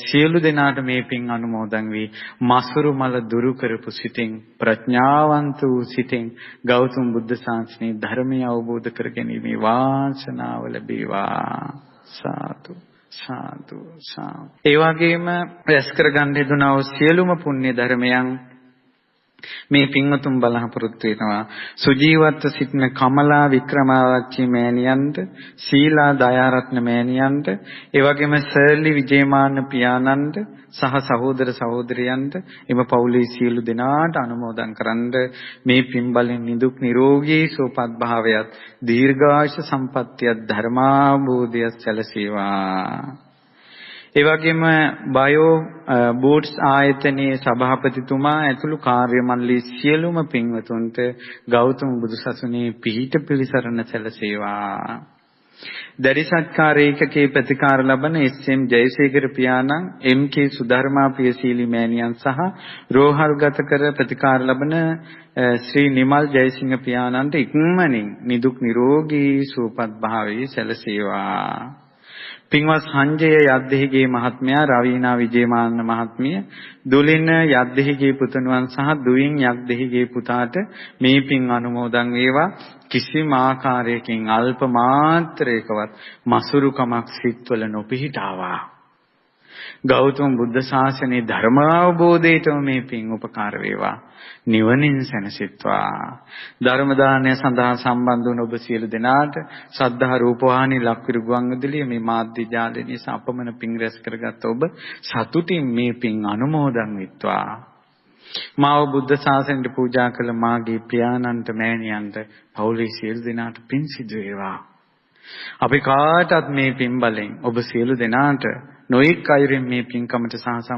සියලු දෙනාට මේ පින් අනුමෝදන් වී මසුරු මල දුරු කරපු සිතින් ප්‍රඥාවන්ත වූ සිතින් ගෞතම බුද්ධ ශාසනයේ ධර්මය අවබෝධ කරගැනීමේ වාසනාව ලැබේවා. සාදු සාදු සාදු. ඒ වගේම රැස් කරගන්න හේතුනා වූ සියලුම පුණ්‍ය ධර්මයන් මේ පින්වතුන් බලාපොරොත්තු වෙනවා. සුජීවත්ව සිටින කමලා වික්‍රමාරච්චි මෑණියන්ට, ශීලා දයාරත්න මෑණියන්ට, ඒ වගේම සර්ලි විජේමාන පියාණන්ට සහ සහෝදර සහෝදරියන්ට එම පවුලේ සියලු දෙනාට අනුමෝදන් කරන්ඩ මේ පින් බලෙන් නිදුක් නිරෝගී සුවපත් භාවයත් දීර්ඝායුෂ සම්පන්නියත් ධර්මාභෝධයත් සැලසේවා. ඒ වගේම බයෝ බූට්ස් ආයතනයේ සභාපතිතුමා ඇතුළු කාර්ය මණ්ඩලයේ සියලුම පින්වතුන්ට ගෞතම බුදුසසුනේ පිහිට පිළිසරණ සැලසේවා. දැඩි සත්කාර ඒකකේ ප්‍රතිකාර ලබන එස්.එම්. ජයසේකර පියාණන්, එම්.කේ. සුධර්මා ප්‍රියශීලී මෑණියන් සහ රෝහල්ගත කර ප්‍රතිකාර ලබන ශ්‍රී නිමල් ජයසිංහ පියාණන්ට ඉක්මනින් නිදුක් නිරෝගී සුවපත් භාවයේ සැලසේවා. පින්වත් සංජය යද්දෙහිගේ මහත්මයා, රවීනා විජේමාන්න මහත්මිය, දුලින යද්දෙහිගේ පුතණුවන් සහ දුයින් යද්දෙහිගේ පුතාට මේ පින් අනුමෝදන් වේවා. කිසිම ආකාරයකින් අල්ප මාත්‍රයකවත් මසුරුකමක් සිත්වල නොපිහිටාවා. ගෞතම බුද්ධ ශාසනයේ ධර්ම අවබෝධයටම මේ පින් උපකාර වේවා. නිවනින් සැනසෙත්වා. ධර්ම දානය සඳහා සම්බන්ධ වුණ ඔබ සියලු දෙනාට ශ්‍රද්ධා රූපවාහිනී ලක්විරු ගුවන් විදුලිය මේ මාධ්‍ය ජාලය නිසා අපමණ පින් රැස් කරගත් ඔබ සතුටින් මේ පින් අනුමෝදන් වෙත්වා. මාව බුද්ධ ශාසනයට පූජා කළ මාගේ පියාණන්ට, මෑණියන්ට, පවුලේ සියලු දෙනාට පින් සිදු වේවා. අපි කාටත් මේ පින් බලෙන් ඔබ සියලු දෙනාට නොඑක් අයුරින් මේ පින්කමට සහ